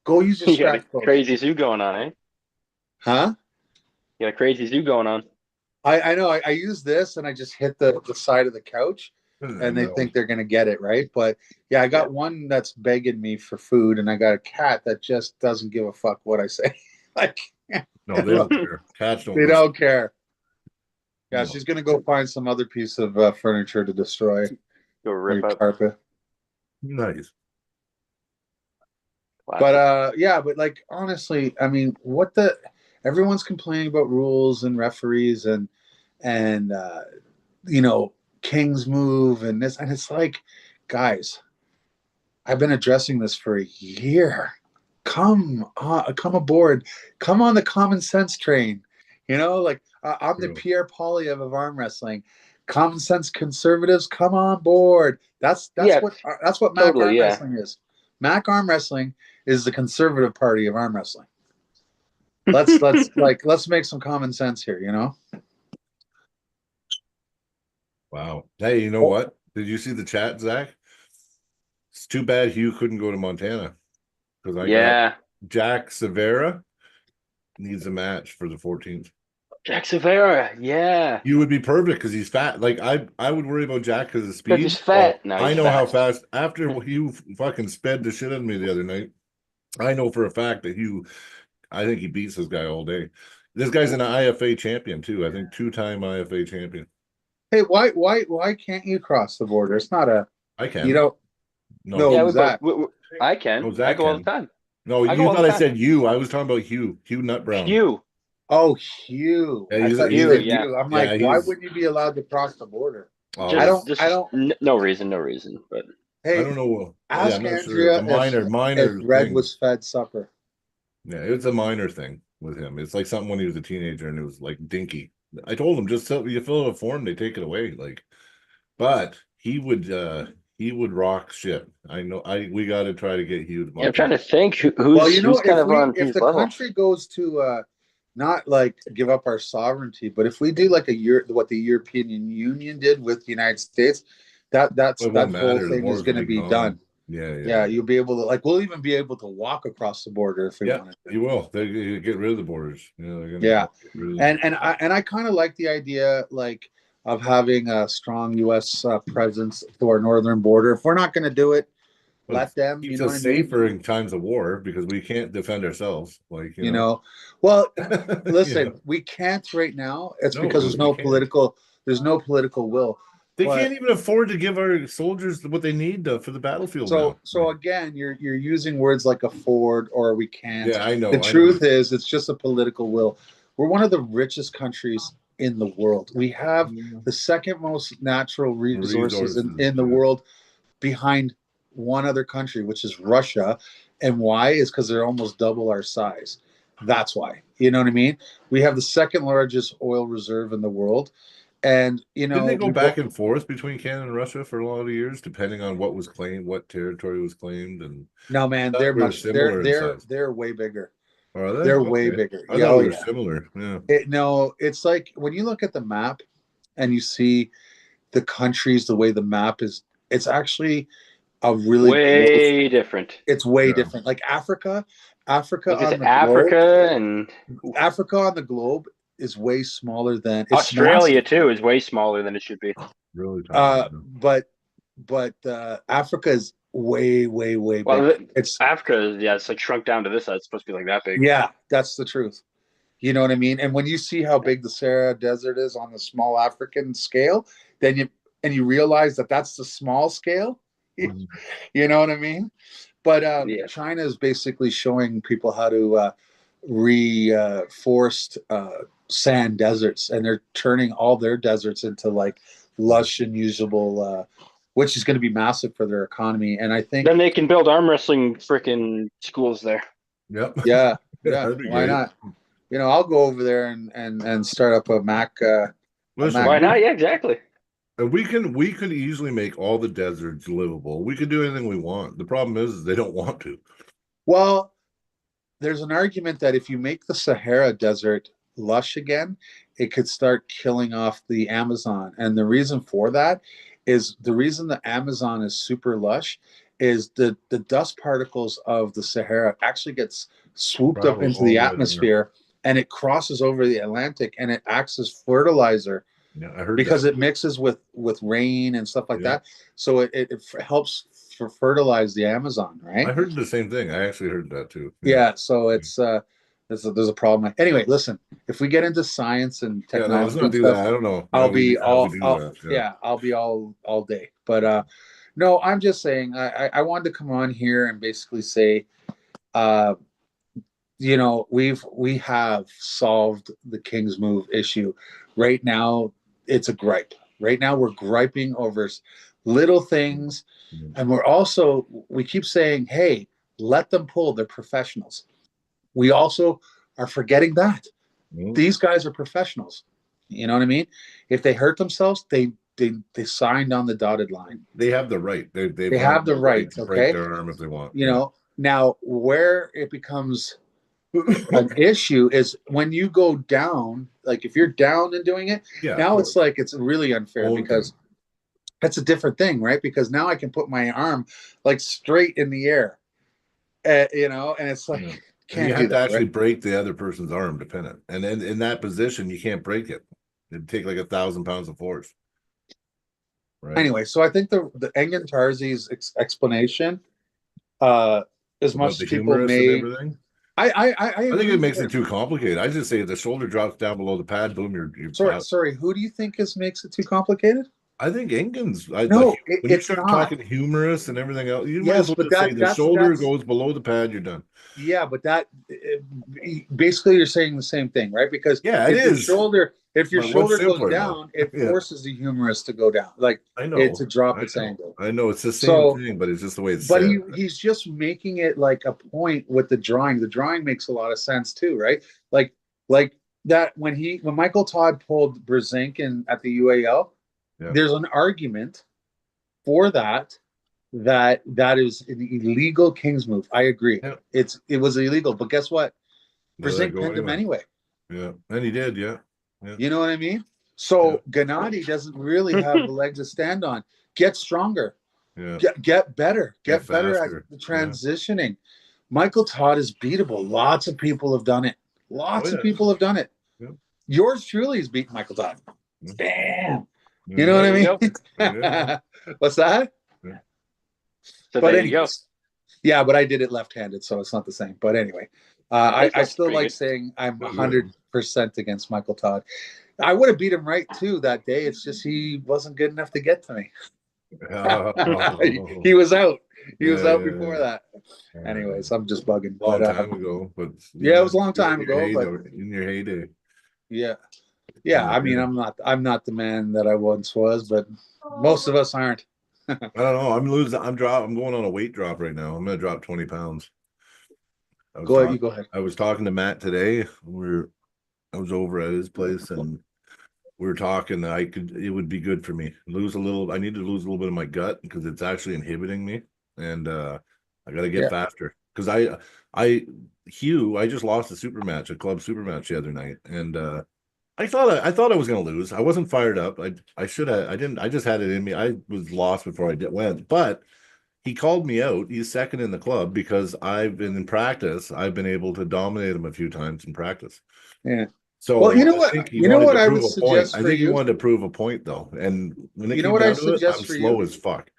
S3: Go use your
S4: You got a
S3: scratch post.
S4: crazy zoo going on, eh?
S3: Huh?
S4: You got a crazy zoo going on.
S3: I know. I use this and I just hit the side of the couch and they
S2: No.
S3: think they're gonna get it, right? But yeah, I got one that's begging me for food, and I got a cat that just doesn't give a fuck what I say. Like
S2: No, they don't care. Cats don't.
S3: they
S2: listen.
S3: don't care. Yeah,
S2: No.
S3: she's gonna go find some other piece of furniture to destroy.
S4: Go
S3: Your
S4: rip up.
S3: carpet.
S2: Nice.
S3: But yeah, but like honestly, I mean, everyone's complaining about rules and referees and King's move and this, and it's like, guys, I've been addressing this for a year. Come on, come aboard, come on the common sense train. Like I'm the
S2: True.
S3: Pierre Polyev of arm wrestling. Common sense conservatives, come on board. That's
S4: Yeah,
S3: what Mac
S4: totally,
S3: arm
S4: yeah.
S3: wrestling is. Mac arm wrestling is the conservative party of arm wrestling. Let's make some common sense here,
S2: Wow. Hey, you know what? Did you see the chat, Zach? It's too bad Hugh couldn't go to Montana because I got Jack Severa needs a match for the 14th.
S4: Jack Severa, yeah.
S2: You would be perfect because he's fat. Like I would worry about Jack because of speed.
S4: He's fat.
S2: Well,
S4: No, he's
S2: I know
S4: fat.
S2: how fast. After Hugh fucking sped the shit out of me the other night, I know for a fact that Hugh. I think he beats this guy all day. This guy's an IFA champion too. I think 2-time IFA champion.
S3: Hey, why can't you cross the border? It's not a.
S2: I can.
S3: You don't. No,
S4: Yeah,
S3: Zach.
S4: I can.
S2: Oh, Zach
S4: I go all the
S2: can.
S4: time.
S2: No,
S4: I go
S2: you
S4: all
S2: thought
S4: the
S2: I
S4: time.
S2: said you. I was talking about Hugh Nutbrown.
S4: Hugh.
S3: Oh, Hugh.
S2: Yeah,
S3: I
S2: he's-
S3: thought
S2: he's
S3: you
S2: a-
S3: said
S4: yeah.
S3: you. I'm
S2: Yeah,
S3: like, why
S2: he's-
S3: wouldn't you be allowed to cross the border?
S2: Oh,
S3: I don't.
S4: No reason, but
S3: Hey,
S2: I don't know.
S3: ask
S2: I'm not
S3: Andrea
S2: sure. It's a minor
S3: if Red
S2: thing.
S3: was fed supper.
S2: Yeah, it's a minor thing with him. It's like something when he was a teenager and it was like dinky. I told him just you fill out a form, they take it away. Like, but he would rock shit. I know. We got to try to get Hugh to
S4: I'm trying to think who's
S3: Well,
S4: who's kind of on
S3: if
S4: his
S3: the
S4: level.
S3: country goes to not like give up our sovereignty, but if we do like what the European Union did with the United States, that
S2: It won't
S3: whole
S2: matter. The
S3: thing is
S2: war's
S3: going to be
S2: gone.
S3: done.
S2: Yeah.
S3: You'll be able to we'll even be able to walk across the border if we wanted to.
S2: You will. They get rid of the borders.
S3: Yeah. And I kind of like the idea of having a strong U.S. Presence to our northern border. If we're not going to do it, let them.
S2: Keeps us safer in times of war because we can't defend ourselves. Like
S3: Well, listen, we can't right now. It's because there's no political will.
S2: They can't even afford to give our soldiers what they need for the battlefield now.
S3: So again, you're using words like afford or we can't.
S2: Yeah, I know.
S3: The truth is, it's just a political will. We're one of the richest countries in the world. We have the second most natural resources in the world, behind one other country, which is Russia. And why? Is because they're almost double our size. That's why. You know what I mean? We have the second largest oil reserve in the world. And
S2: didn't they go back and forth between Canada and Russia for a lot of years, depending on what was claimed, what territory was claimed, and
S3: no, man, they're much
S2: similar.
S3: They're way bigger.
S2: Are they?
S3: They're way bigger.
S2: I thought they're similar. Yeah.
S3: It's like when you look at the map and you see the countries, the way the map is, it's actually a really
S4: way different.
S3: It's way different. Like Africa on the globe is way smaller than
S4: Australia too is way smaller than it should be.
S2: Really?
S3: But Africa is way
S4: well,
S3: big. It's
S4: Africa, it's like shrunk down to this size. It's supposed to be like that big.
S3: Yeah, that's the truth. You know what I mean? And when you see how big the Sahara Desert is on the small African scale, then you realize that that's the small scale.
S2: Mhm.
S3: You know what I mean? But
S4: Yeah.
S3: China is basically showing people how to reforest sand deserts, and they're turning all their deserts into like lush and usable, which is going to be massive for their economy. And I think,
S4: Then they can build arm wrestling freaking schools there.
S2: Yep.
S3: yeah,
S2: That'd be
S3: why
S2: great.
S3: not? I'll go over there and start up a Mac.
S2: Listen,
S4: Why not? Yeah, exactly.
S2: we could easily make all the deserts livable. We could do anything we want. The problem is they don't want to.
S3: Well, there's an argument that if you make the Sahara Desert lush again, it could start killing off the Amazon. And the reason for that is the reason the Amazon is super lush is the dust particles of the Sahara actually gets swooped up
S2: Travel
S3: into
S2: all
S3: the
S2: the way there.
S3: atmosphere, and it crosses over the Atlantic, and it acts as fertilizer
S2: Yeah, I heard
S3: because
S2: that.
S3: it mixes with rain and stuff like
S2: Yeah.
S3: that. So it helps for fertilize the Amazon, right?
S2: I heard the same thing. I actually heard that too.
S3: Yeah, so it's there's a problem. Anyway, listen, if we get into science and
S2: Yeah, no, let's
S3: technology
S2: not
S3: and
S2: do
S3: stuff,
S2: that. I don't know
S3: I'll
S2: how we
S3: be
S2: how we
S3: all,
S2: do
S3: I'll,
S2: that.
S3: yeah, I'll be all day. But no, I'm just saying I wanted to come on here and basically say, uh, we have solved the King's move issue. Right now, it's a gripe. Right now, we're griping over little things,
S2: Mhm.
S3: and we keep saying, hey, let them pull. They're professionals. We also are forgetting that
S2: Mhm.
S3: these guys are professionals. You know what I mean? If they hurt themselves, they signed on the dotted line.
S2: They have the right. They've
S3: They
S2: earned
S3: have the
S2: the right
S3: right.
S2: to break
S3: Okay.
S2: their arm if they want.
S3: Now where it becomes an issue is when you go down, like if you're down and doing it,
S2: Yeah,
S3: now
S2: of
S3: it's like it's really unfair
S2: Own
S3: because
S2: thing.
S3: that's a different thing, right? Because now I can put my arm like straight in the air, and it's like,
S2: Yeah. And you
S3: can't do
S2: have to
S3: that,
S2: actually
S3: right?
S2: break the other person's arm to pin it. And then in that position, you can't break it. It'd take like 1,000 pounds of force. Right.
S3: Anyway, so I think the Engen Tarzi's explanation, uh, as
S2: About
S3: much
S2: the
S3: as people
S2: humerus and
S3: may,
S2: everything.
S3: I
S2: I think
S3: agree
S2: it
S3: with
S2: makes
S3: you
S2: it too complicated. I just say if the shoulder drops down below the pad, boom, you're
S3: there.
S2: out.
S3: Sorry, who do you think makes it too complicated?
S2: I think Engen's
S3: No,
S2: when you
S3: it's
S2: start
S3: not.
S2: talking humerus and everything else, you might as
S3: Yes,
S2: well
S3: but
S2: just say the shoulder
S3: that's
S2: goes below the pad, you're done.
S3: yeah, but basically you're saying the same thing, right? Because
S2: Yeah, it is.
S3: if your
S2: But what's
S3: shoulder goes
S2: simpler though?
S3: down, it
S2: Yeah,
S3: forces the humerus to go down, like
S2: I
S3: it to
S2: know.
S3: drop
S2: I
S3: its
S2: know.
S3: angle.
S2: I know it's the same
S3: So,
S2: thing, but it's just the way it's
S3: but
S2: said.
S3: he's just making it like a point with the drawing. The drawing makes a lot of sense too, right? Like that when Michael Todd pulled Brzezinski at the UAL,
S2: Yeah.
S3: there's an argument for that is an illegal King's move. I agree.
S2: Yeah.
S3: It was illegal, but guess what?
S2: Let that
S3: Brzezinski
S2: go
S3: pinned him
S2: anyway.
S3: anyway.
S2: Yeah. And he did, yeah. Yeah.
S3: You know what I mean? So Gennady doesn't really have the leg to stand on. Get stronger.
S2: Yeah.
S3: Get better.
S2: Get
S3: Get better at
S2: faster.
S3: the
S2: Yeah.
S3: transitioning. Michael Todd is beatable. Lots of people have done it.
S2: Oh,
S3: Lots of
S2: yeah.
S3: people have done it.
S2: Yeah.
S3: Yours truly has beaten Michael Todd.
S2: Yeah.
S3: Damn.
S2: Yeah.
S3: You know what I
S4: There you
S3: mean?
S2: Yeah.
S3: What's that?
S4: So
S3: But
S4: there you go.
S3: anyways, yeah, but I did it left-handed, so it's not the same. But anyway,
S4: That's
S3: I still
S4: pretty
S3: like
S4: good.
S3: saying I'm
S2: Still good.
S3: 100% against Michael Todd. I would have beat him right too that day. It's just he wasn't good enough to get to me.
S2: Oh.
S3: He was out. He was out before
S2: Yeah.
S3: that. Anyways, I'm just bugging.
S2: Long
S3: But
S2: time ago, but
S3: yeah, it was a long
S2: you're
S3: time
S2: in your
S3: ago. But
S2: heyday, in your heyday.
S3: yeah, yeah. I mean,
S2: Yeah.
S3: I'm not the man that I once was, but most of us aren't.
S2: I don't know. I'm losing. I'm going on a weight drop right now. I'm gonna drop 20 pounds.
S3: Go ahead. You go ahead.
S2: I was talking to Matt today. I was over at his place and we were talking. It would be good for me. Lose a little. I need to lose a little bit of my gut because it's actually inhibiting me. And I got to get faster because I just lost a club super match the other night. And I thought I was going to lose. I wasn't fired up. I should have. I didn't. I just had it in me. I was lost before went. But he called me out. He's second in the club because I've been in practice. I've been able to dominate him a few times in practice.
S3: Yeah.
S2: So
S3: Well, you know
S2: I
S3: what?
S2: think he
S3: You know
S2: wanted
S3: what
S2: to
S3: I
S2: prove
S3: would
S2: a point.
S3: suggest
S2: I
S3: for
S2: think he
S3: you.
S2: wanted to prove a point though. And when it
S3: You know
S2: came
S3: what I
S2: down to it,
S3: suggest
S2: I'm
S3: for
S2: slow
S3: you.
S2: as fuck.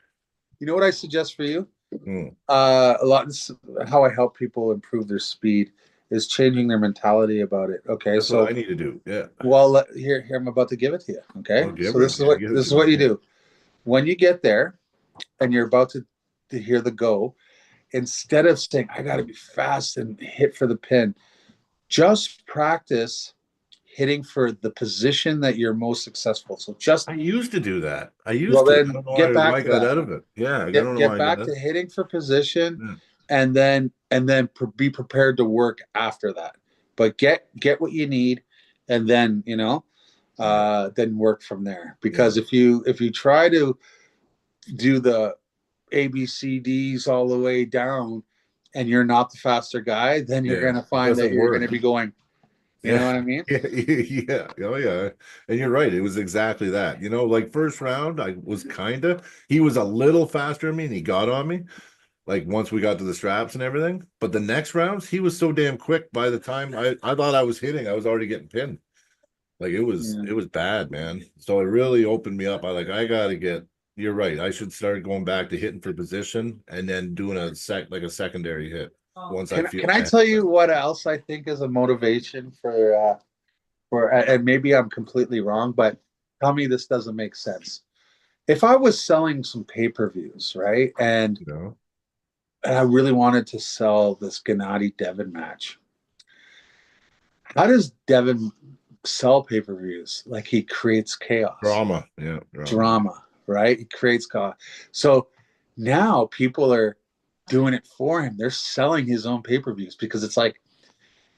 S3: You know what I suggest for you?
S2: Mm.
S3: A lot. How I help people improve their speed is changing their mentality about it. Okay,
S2: That's
S3: so
S2: what I need to do. Yeah.
S3: well, here I'm about to give it to you. Okay,
S2: Well, give
S3: so
S2: her.
S3: this is what
S2: Give it
S3: this
S2: to
S3: is what
S2: me.
S3: you do when you get there and you're about to hear the go. Instead of saying I got to be fast and hit for the pin, just practice hitting for the position that you're most successful. So just
S2: I used to do that. I
S3: well,
S2: used to. I
S3: then
S2: don't know
S3: get
S2: why
S3: back
S2: I
S3: to
S2: got
S3: that.
S2: out of it. Yeah, I don't know
S3: Get
S2: why I got
S3: back
S2: out.
S3: to hitting for position,
S2: Yeah.
S3: and then be prepared to work after that. But get what you need, and then then work from there. Because
S2: Yeah.
S3: if you try to do the ABCDs all the way down, and you're not the faster guy, then you're
S2: Yeah.
S3: going to
S2: It
S3: find that
S2: doesn't
S3: you're going
S2: work.
S3: to be going. You know
S2: Yeah.
S3: what I mean?
S2: Yeah. Yeah. Oh, yeah. And you're right. It was exactly that. Like first round, I was he was a little faster than me and he got on me. Like once we got to the straps and everything. But the next rounds, he was so damn quick by the time I thought I was hitting, I was already getting pinned. Like
S3: Yeah.
S2: it was bad, man. So it really opened me up. I gotta get you're right. I should start going back to hitting for position and then doing a secondary hit once I feel
S3: Can I tell you what else I think is a motivation and maybe I'm completely wrong, but tell me this doesn't make sense. If I was selling some pay-per-views, right,
S2: you know.
S3: and I really wanted to sell this Gennady Devon match, how does Devon sell pay-per-views? Like he creates chaos,
S2: Drama. Yeah,
S3: drama, right? He creates chaos. So now people are doing it for him. They're selling his own pay-per-views because it's like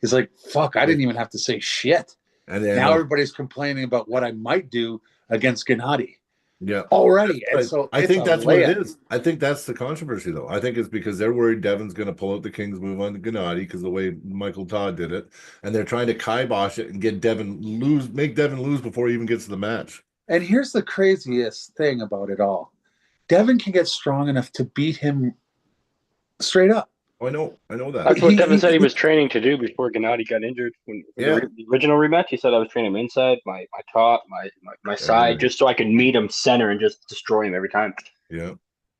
S3: he's like, fuck, I didn't even have to say shit.
S2: And then
S3: Now everybody's complaining about what I might do against Gennady
S2: yeah.
S3: already. And
S2: But
S3: so
S2: I
S3: it's
S2: think
S3: a
S2: that's what it
S3: layup.
S2: is. I think that's the controversy, though. I think it's because they're worried Devon's going to pull out the King's move on Gennady because the way Michael Todd did it, and they're trying to kibosh it and make Devon lose before he even gets to the match.
S3: And here's the craziest thing about it all. Devon can get strong enough to beat him straight up.
S2: Oh, I know that.
S4: That's what Devon said he was training to do before Gennady got injured. When the original rematch, he said I was training him inside, my top, my side, just so I could meet him center and just destroy him every time.
S2: Yeah.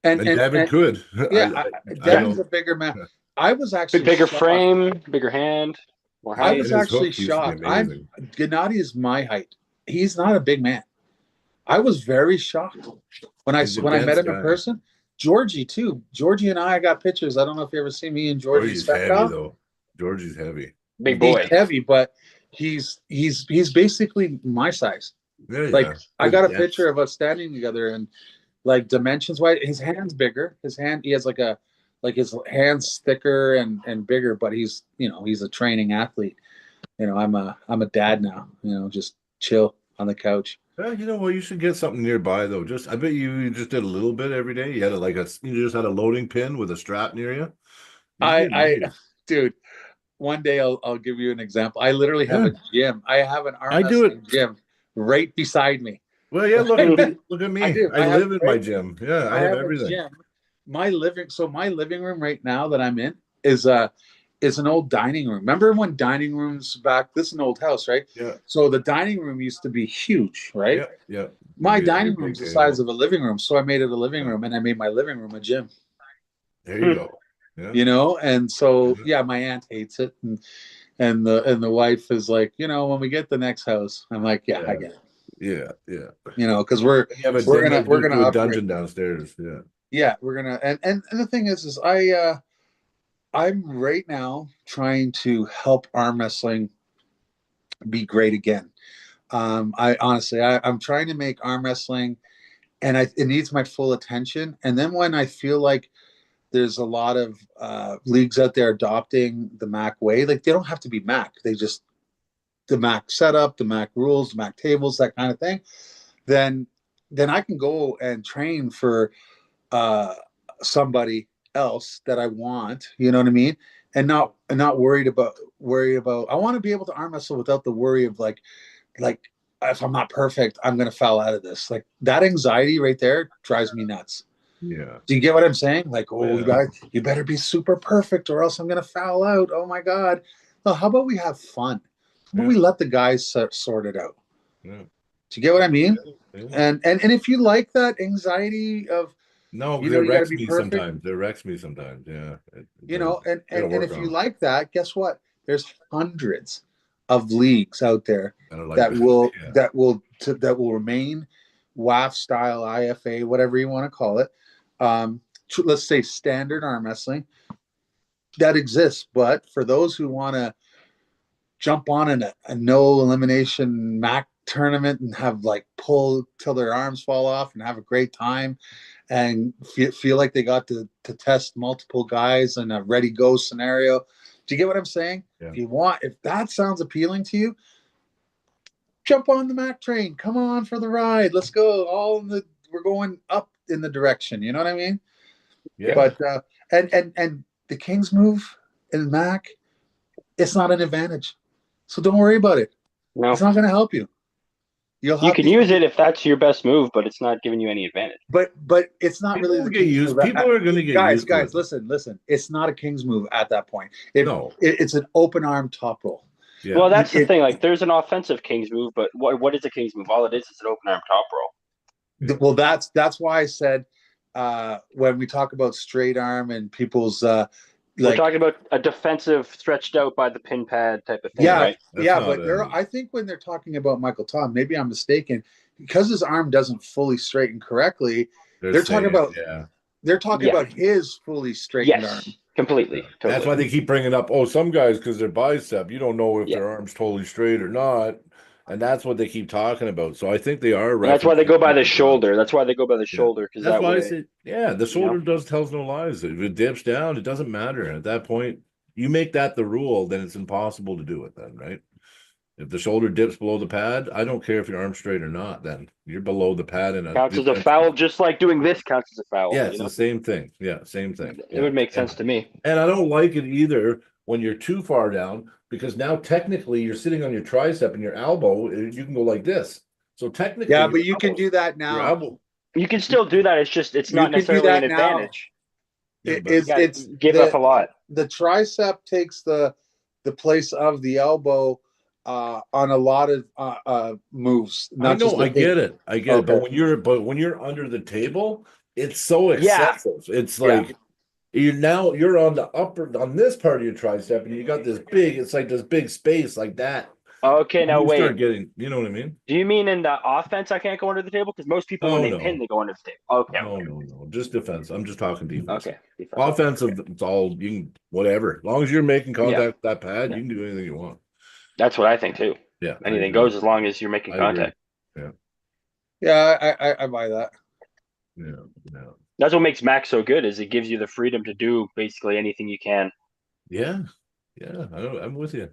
S2: And Devon could.
S3: Yeah, Devon's a bigger man. I was actually
S4: bigger
S3: shocked.
S4: frame, bigger hand, more height.
S3: I was actually shocked. Gennady is my height. He's not a big man. I was very shocked when I met him in person. Georgie too. Georgie and I got pictures. I don't know if you ever see me and Georgie's
S2: heavy though. Georgie's heavy.
S4: Big boy.
S3: He's heavy, but he's basically my size.
S2: Yeah,
S3: like
S2: yeah.
S3: I got a picture of us standing together and like dimensions wise, his hand's bigger. He has his hand's thicker and bigger, but he's a training athlete. I'm a dad now, just chill on the couch.
S2: Well, you should get something nearby though. I bet you just did a little bit every day. You had you just had a loading pin with a strap near you.
S3: Dude, one day I'll give you an example. I literally have a gym. I have an arm wrestling gym right beside me.
S2: Well, yeah, look at me. I live in my gym. Yeah, I have everything.
S3: My living room right now that I'm in is an old dining room. Remember when dining rooms this is an old house, right?
S2: Yeah.
S3: So the dining room used to be huge, right?
S2: Yeah. Yeah.
S3: My dining room's the size of a living room, so I made it a living room, and I made my living room a gym.
S2: There you go. Yeah.
S3: And so my aunt hates it, and the wife is like, when we get the next house, I'm like, I get it.
S2: Yeah, yeah.
S3: Because we're gonna
S2: do a dungeon downstairs. Yeah.
S3: Yeah, we're gonna and the thing is I'm right now trying to help arm wrestling be great again. I'm trying to make arm wrestling, and it needs my full attention. And then when I feel like there's a lot of leagues out there adopting the Mac way, like they don't have to be Mac. They just the Mac setup, the Mac rules, the Mac tables, that kind of thing. Then I can go and train for somebody else that I want, you know what I mean? And not worry about I want to be able to arm wrestle without the worry of like if I'm not perfect, I'm gonna foul out of this. Like that anxiety right there drives me nuts.
S2: Yeah.
S3: Do you get what I'm saying? Like, you better be super perfect or else I'm gonna foul out. Oh my God. Well, how about we have fun? How about we let the guys sort it out?
S2: Yeah.
S3: Do you get what I mean?
S2: Yeah.
S3: And if you like that anxiety of
S2: they wrecks me sometimes. Yeah.
S3: and if you like that, guess what? There's hundreds of leagues out there
S2: I don't like
S3: that will
S2: yeah.
S3: that will remain WAF style, IFA, whatever you want to call it. Let's say standard arm wrestling that exists. But for those who want to jump on a no elimination MAC tournament and have like pull till their arms fall off and have a great time and feel like they got to test multiple guys in a ready go scenario. Do you get what I'm saying?
S2: Yeah.
S3: If that sounds appealing to you, jump on the Mac train. Come on for the ride. Let's go. We're going up in the direction. You know what I mean?
S2: Yeah.
S3: But and the Kings move in Mac, it's not an advantage. So don't worry about it.
S4: No,
S3: It's not going to help you.
S4: you can use it if that's your best move, but it's not giving you any advantage.
S3: But it's not
S2: People
S3: really
S2: will
S3: the
S2: get
S3: Kings
S2: used.
S3: move.
S2: People are going to get used.
S3: Guys,
S2: to it.
S3: listen. It's not a Kings move at that point.
S2: No.
S3: It's an open arm top roll.
S2: Yeah.
S4: Well, that's the thing. Like, there's an offensive Kings move, but what is a Kings move? All it is an open arm top roll.
S3: Well, that's why I said when we talk about straight arm and people's
S4: We're talking about a defensive stretched out by the pin pad type of thing, right?
S3: But I think when they're talking about Michael Todd, maybe I'm mistaken, because his arm doesn't fully straighten correctly. They're talking about his fully straightened arm.
S4: Completely. Totally.
S2: That's why they keep bringing up, some guys, because their bicep, you don't know if their arm's totally straight or not. And that's what they keep talking about. So I think they are.
S4: That's why they go by the shoulder. That's why they go by the shoulder. Because
S2: that's why I said, the shoulder tells no lies. If it dips down, it doesn't matter. At that point, you make that the rule, then it's impossible to do it then, right? If the shoulder dips below the pad, I don't care if your arm's straight or not, then you're below the pad. And
S4: counts as a foul, just like doing this counts as a foul.
S2: Yeah, it's the same thing. Yeah, same thing.
S4: It would make sense to me.
S2: And I don't like it either when you're too far down, because now technically you're sitting on your tricep and your elbow, you can go like this. So technically,
S3: but you can do that now.
S4: You can still do that. It's not necessarily an advantage.
S3: It's
S4: give up a lot.
S3: The tricep takes the place of the elbow on a lot of moves.
S2: I know, I get it. But when you're under the table, it's so excessive. It's like you're on this part of your tricep, and you got this big. It's like this big space like that.
S4: Okay, now wait.
S2: Start getting, you know what I mean?
S4: Do you mean in the offense I can't go under the table? Because most people when they pin, they go under the table. Okay.
S2: No. Just defense. I'm just talking defense.
S4: Okay. Defense.
S2: Offensive, it's all you can whatever. As long as you're making contact with that pad, you can do anything you want.
S4: That's what I think too.
S2: Yeah.
S4: Anything goes as long as you're making contact.
S2: Yeah.
S3: Yeah, I buy that.
S2: Yeah.
S4: That's what makes Max so good, is it gives you the freedom to do basically anything you can.
S2: Yeah. I'm with you.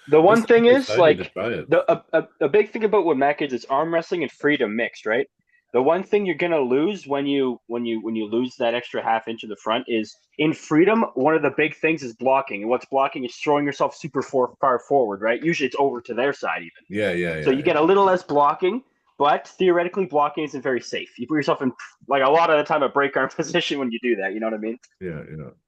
S4: The one thing is, like,
S2: a
S4: big thing about what Mac is, it's arm wrestling and freedom mixed, right? The one thing you're gonna lose when you lose that extra half inch in the front is in freedom. One of the big things is blocking, and what's blocking is throwing yourself super far forward, right? Usually it's over to their side even.
S2: Yeah.
S4: So you get a little less blocking, but theoretically blocking isn't very safe. You put yourself in, like, a lot of the time, a break arm position when you do that. You know what I mean?
S2: Yeah.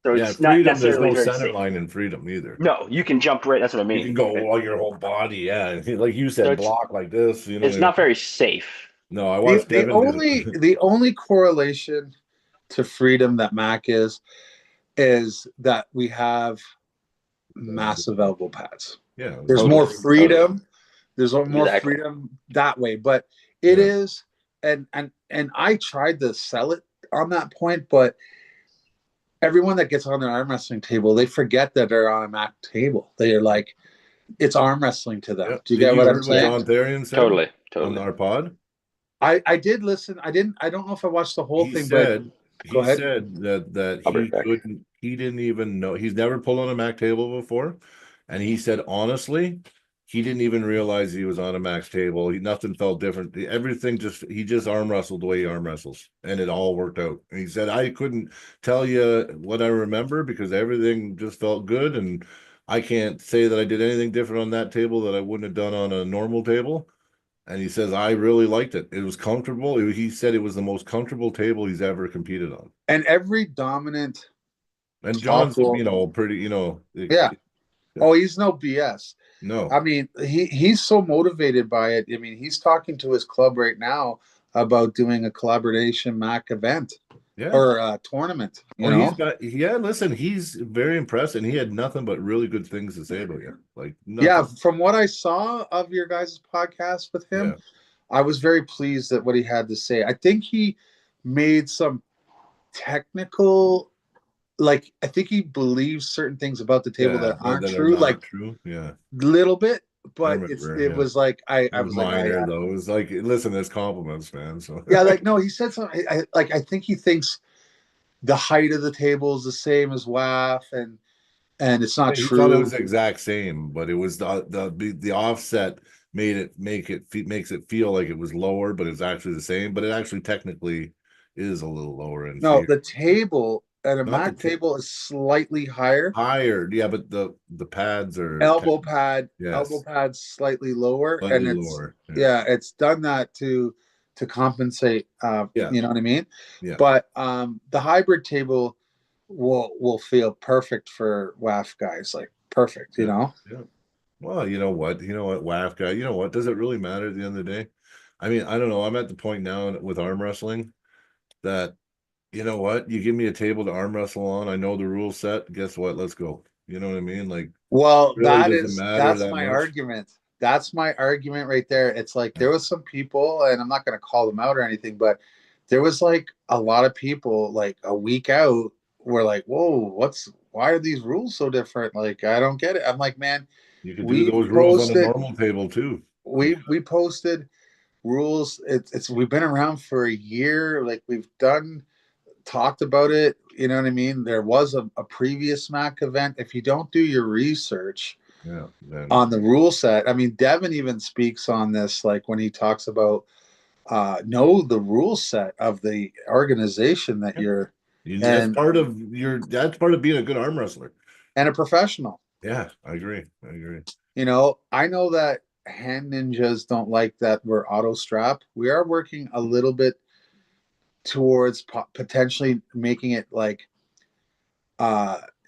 S4: So
S2: it's
S4: not
S2: freedom.
S4: necessarily
S2: There's no
S4: very
S2: center
S4: safe.
S2: line in freedom either.
S4: No, you can jump right. That's what I mean.
S2: You can go all your whole body. Yeah, like you said, block like this. You know,
S4: it's not very safe.
S2: No, I watched
S3: the only correlation to freedom that Mac is that we have massive elbow pads.
S2: Yeah,
S3: there's more freedom. There's more freedom that way, but it is, and I tried to sell it on that point, but everyone that gets on their arm wrestling table, they forget that they're on a Mac table. They are like, it's arm wrestling to them. Do you get what I'm saying?
S4: Totally.
S2: On our pod.
S3: I did listen. I don't know if I watched the whole thing, but
S2: he said that he didn't even know. He's never pulled on a Mac table before. And he said, honestly, he didn't even realize he was on a Max table. Nothing felt different. He just arm wrestled the way he arm wrestles, and it all worked out. And he said, I couldn't tell you what I remember because everything just felt good. And I can't say that I did anything different on that table that I wouldn't have done on a normal table. And he says, I really liked it. It was comfortable. He said it was the most comfortable table he's ever competed on.
S3: And every dominant.
S2: And John's, pretty,
S3: Yeah. Oh, he's no BS.
S2: No.
S3: I mean, he's so motivated by it. I mean, he's talking to his club right now about doing a collaboration Mac event.
S2: Yeah.
S3: or tournament. You know,
S2: Listen, he's very impressed, and he had nothing but really good things to say about you. Like
S3: yeah.
S2: nothing.
S3: From what I saw of your guys' podcast with him,
S2: Yeah.
S3: I was very pleased at what he had to say. I think he made some technical, like I think he believes certain things about the table
S2: Yeah,
S3: that aren't
S2: that are
S3: true,
S2: not
S3: like
S2: true. Yeah.
S3: little bit.
S2: I
S3: But
S2: remember.
S3: it
S2: Yeah.
S3: was like
S2: It
S3: I
S2: was
S3: was like
S2: minor though. It was like, listen, there's compliments, man. So
S3: yeah, like no, he said something. I think he thinks the height of the table is the same as WAF, and it's not
S2: he thought it
S3: true.
S2: was the exact same, but it was the offset makes it feel like it was lower, but it's actually the same. But it actually technically is a little lower in
S3: No,
S2: theory.
S3: the table at a
S2: Not the
S3: Mac table is slightly higher.
S2: higher, yeah, but the pads are
S3: Elbow
S2: yes,
S3: pad slightly lower, and
S2: slightly
S3: it's
S2: lower. Yeah,
S3: yeah, it's done that to compensate.
S2: yeah,
S3: You know what I mean?
S2: yeah.
S3: But the hybrid table will feel perfect for WAF guys, like perfect. You
S2: Yeah,
S3: know?
S2: yeah. Well, WAF guy. You know what? Does it really matter at the end of the day? I mean, I don't know. I'm at the point now with arm wrestling that you know what? You give me a table to arm wrestle on. I know the rule set. Guess what? Let's go. You know what I mean? Like,
S3: Well,
S2: really doesn't matter
S3: that's
S2: that
S3: my
S2: much.
S3: argument. That's my argument right there. It's like there was some people, and I'm not going to call them out or anything, but there was like a lot of people like a week out were like, "Whoa, why are these rules so different?" Like, I don't get it. I'm like, man,
S2: You could do
S3: we
S2: those rules on a
S3: posted
S2: normal table too.
S3: we posted rules. It's we've been around for a year. Like we've done talked about it. You know what I mean? There was a previous Mac event. If you don't do your research
S2: Yeah. Then
S3: on the rule set, I mean, Devon even speaks on this, like when he talks about know the rule set of the organization that you're
S2: that's
S3: and
S2: part of that's part of being a good arm wrestler.
S3: and a professional.
S2: Yeah, I agree. I agree.
S3: You know, I know that hand ninjas don't like that we're auto strap. We are working a little bit towards potentially making it like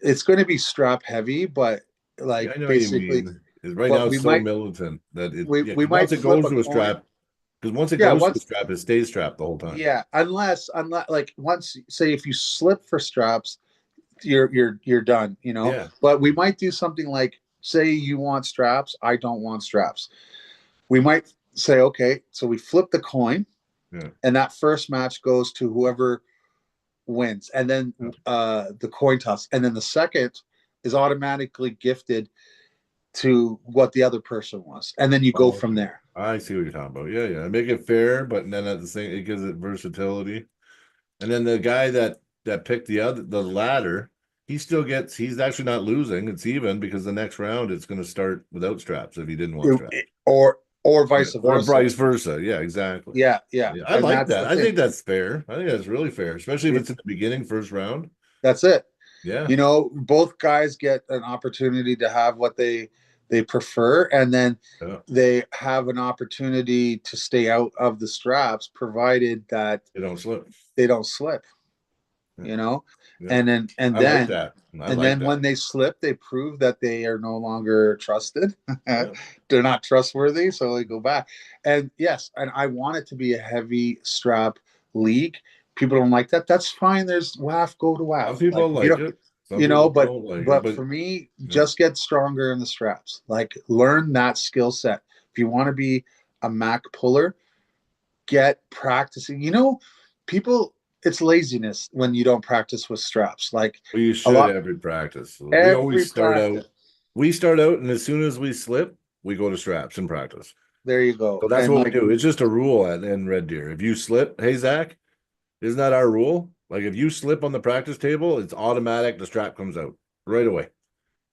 S3: it's going to be strap heavy, but
S2: Yeah,
S3: like
S2: I know what you
S3: basically,
S2: mean. Right
S3: but
S2: now it's so militant that
S3: we
S2: because
S3: might
S2: once it
S3: flip
S2: goes
S3: a
S2: to a
S3: coin.
S2: strap, because once it
S3: Yeah,
S2: goes to a
S3: once
S2: strap, it stays strapped the whole time.
S3: yeah, unless like once say if you slip for straps, you're done, you know.
S2: Yeah.
S3: But we might do something like say you want straps, I don't want straps. We might say okay, so we flip the coin,
S2: Yeah.
S3: and that first match goes to whoever wins, and then the coin toss, and then the second is automatically gifted to what the other person was, and then you go
S2: Oh,
S3: from
S2: okay.
S3: there.
S2: I see what you're talking about. Yeah, yeah. Make it fair, but then at the same, it gives it versatility. And then the guy that picked the ladder, he's actually not losing. It's even because the next round it's going to start without straps if he didn't want straps.
S3: Or
S2: Yeah.
S3: vice
S2: Or
S3: versa.
S2: vice versa. Yeah, exactly.
S3: Yeah, yeah,
S2: Yeah, I
S3: and
S2: like
S3: that's
S2: that.
S3: the
S2: I
S3: thing.
S2: think that's fair. I think that's really fair, especially if
S3: It,
S2: it's in the beginning, first round.
S3: that's it.
S2: Yeah.
S3: You know, both guys get an opportunity to have what they prefer, and then
S2: Yeah.
S3: they have an opportunity to stay out of the straps, provided that
S2: You don't slip.
S3: they don't slip.
S2: Yeah.
S3: You know,
S2: Yeah.
S3: and then
S2: I like that. I
S3: and
S2: like
S3: then when
S2: that.
S3: they slip, they prove that they are no longer trusted.
S2: Yeah.
S3: They're not trustworthy, so they go back. And yes, and I want it to be a heavy strap league. People don't like that. That's fine. There's WAF, go to
S2: Some
S3: WAF. Like
S2: people
S3: you
S2: like
S3: know,
S2: it. Some people don't like it,
S3: but
S2: but
S3: for me,
S2: yeah.
S3: just get stronger in the straps. Like learn that skill set. If you want to be a Mac puller, get practicing. You know, people it's laziness when you don't practice with straps. Like
S2: Well, you
S3: a
S2: should
S3: lot
S2: every practice. We
S3: every
S2: always start
S3: practice.
S2: out. We start out, and as soon as we slip, we go to straps and practice.
S3: There you go.
S2: So that's
S3: And
S2: what we
S3: like
S2: do. It's just a rule in Red Deer. If you slip, hey Zach, isn't that our rule? Like if you slip on the practice table, it's automatic. The strap comes out right away.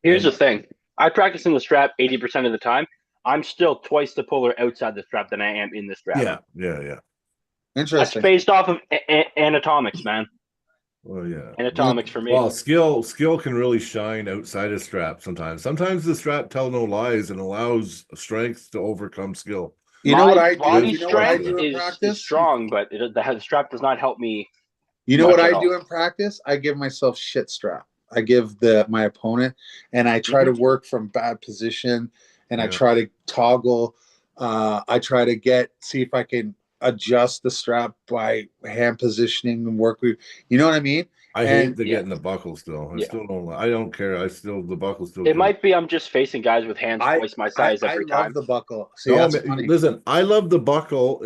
S4: Here's the
S2: And
S4: thing. I practice in the strap 80% of the time. I'm still twice the puller outside the strap than I am in the strap.
S2: yeah, yeah, yeah.
S4: That's
S3: interesting.
S4: based off of anatomics, man.
S2: Well, yeah.
S4: Anatomics for me.
S2: Well, skill can really shine outside of strap sometimes. Sometimes the strap tell no lies and allows strength to overcome skill.
S3: You know what
S4: My
S3: I do?
S4: body
S3: You know what I
S4: strength
S3: do in
S4: is
S3: practice?
S4: strong, but the strap does not help me
S3: You know what
S4: much at
S3: I
S4: all.
S3: do in practice? I give myself shit strap. I give my opponent, and I try to
S4: Mhm.
S3: work from bad position, and I
S2: Yeah.
S3: try to toggle. I try to see if I can adjust the strap by hand positioning and work with, you know what I mean?
S2: I
S3: And
S2: hate the
S4: Yeah.
S2: getting the buckle still. I
S4: Yeah.
S2: still don't. I don't care. The buckle still.
S4: It
S2: kills.
S4: might be I'm just facing guys with hands
S3: I
S4: twice my size
S3: I
S4: every
S3: love
S4: time.
S3: the buckle. See,
S2: No,
S3: that's
S2: man,
S3: funny.
S2: listen, I love the buckle.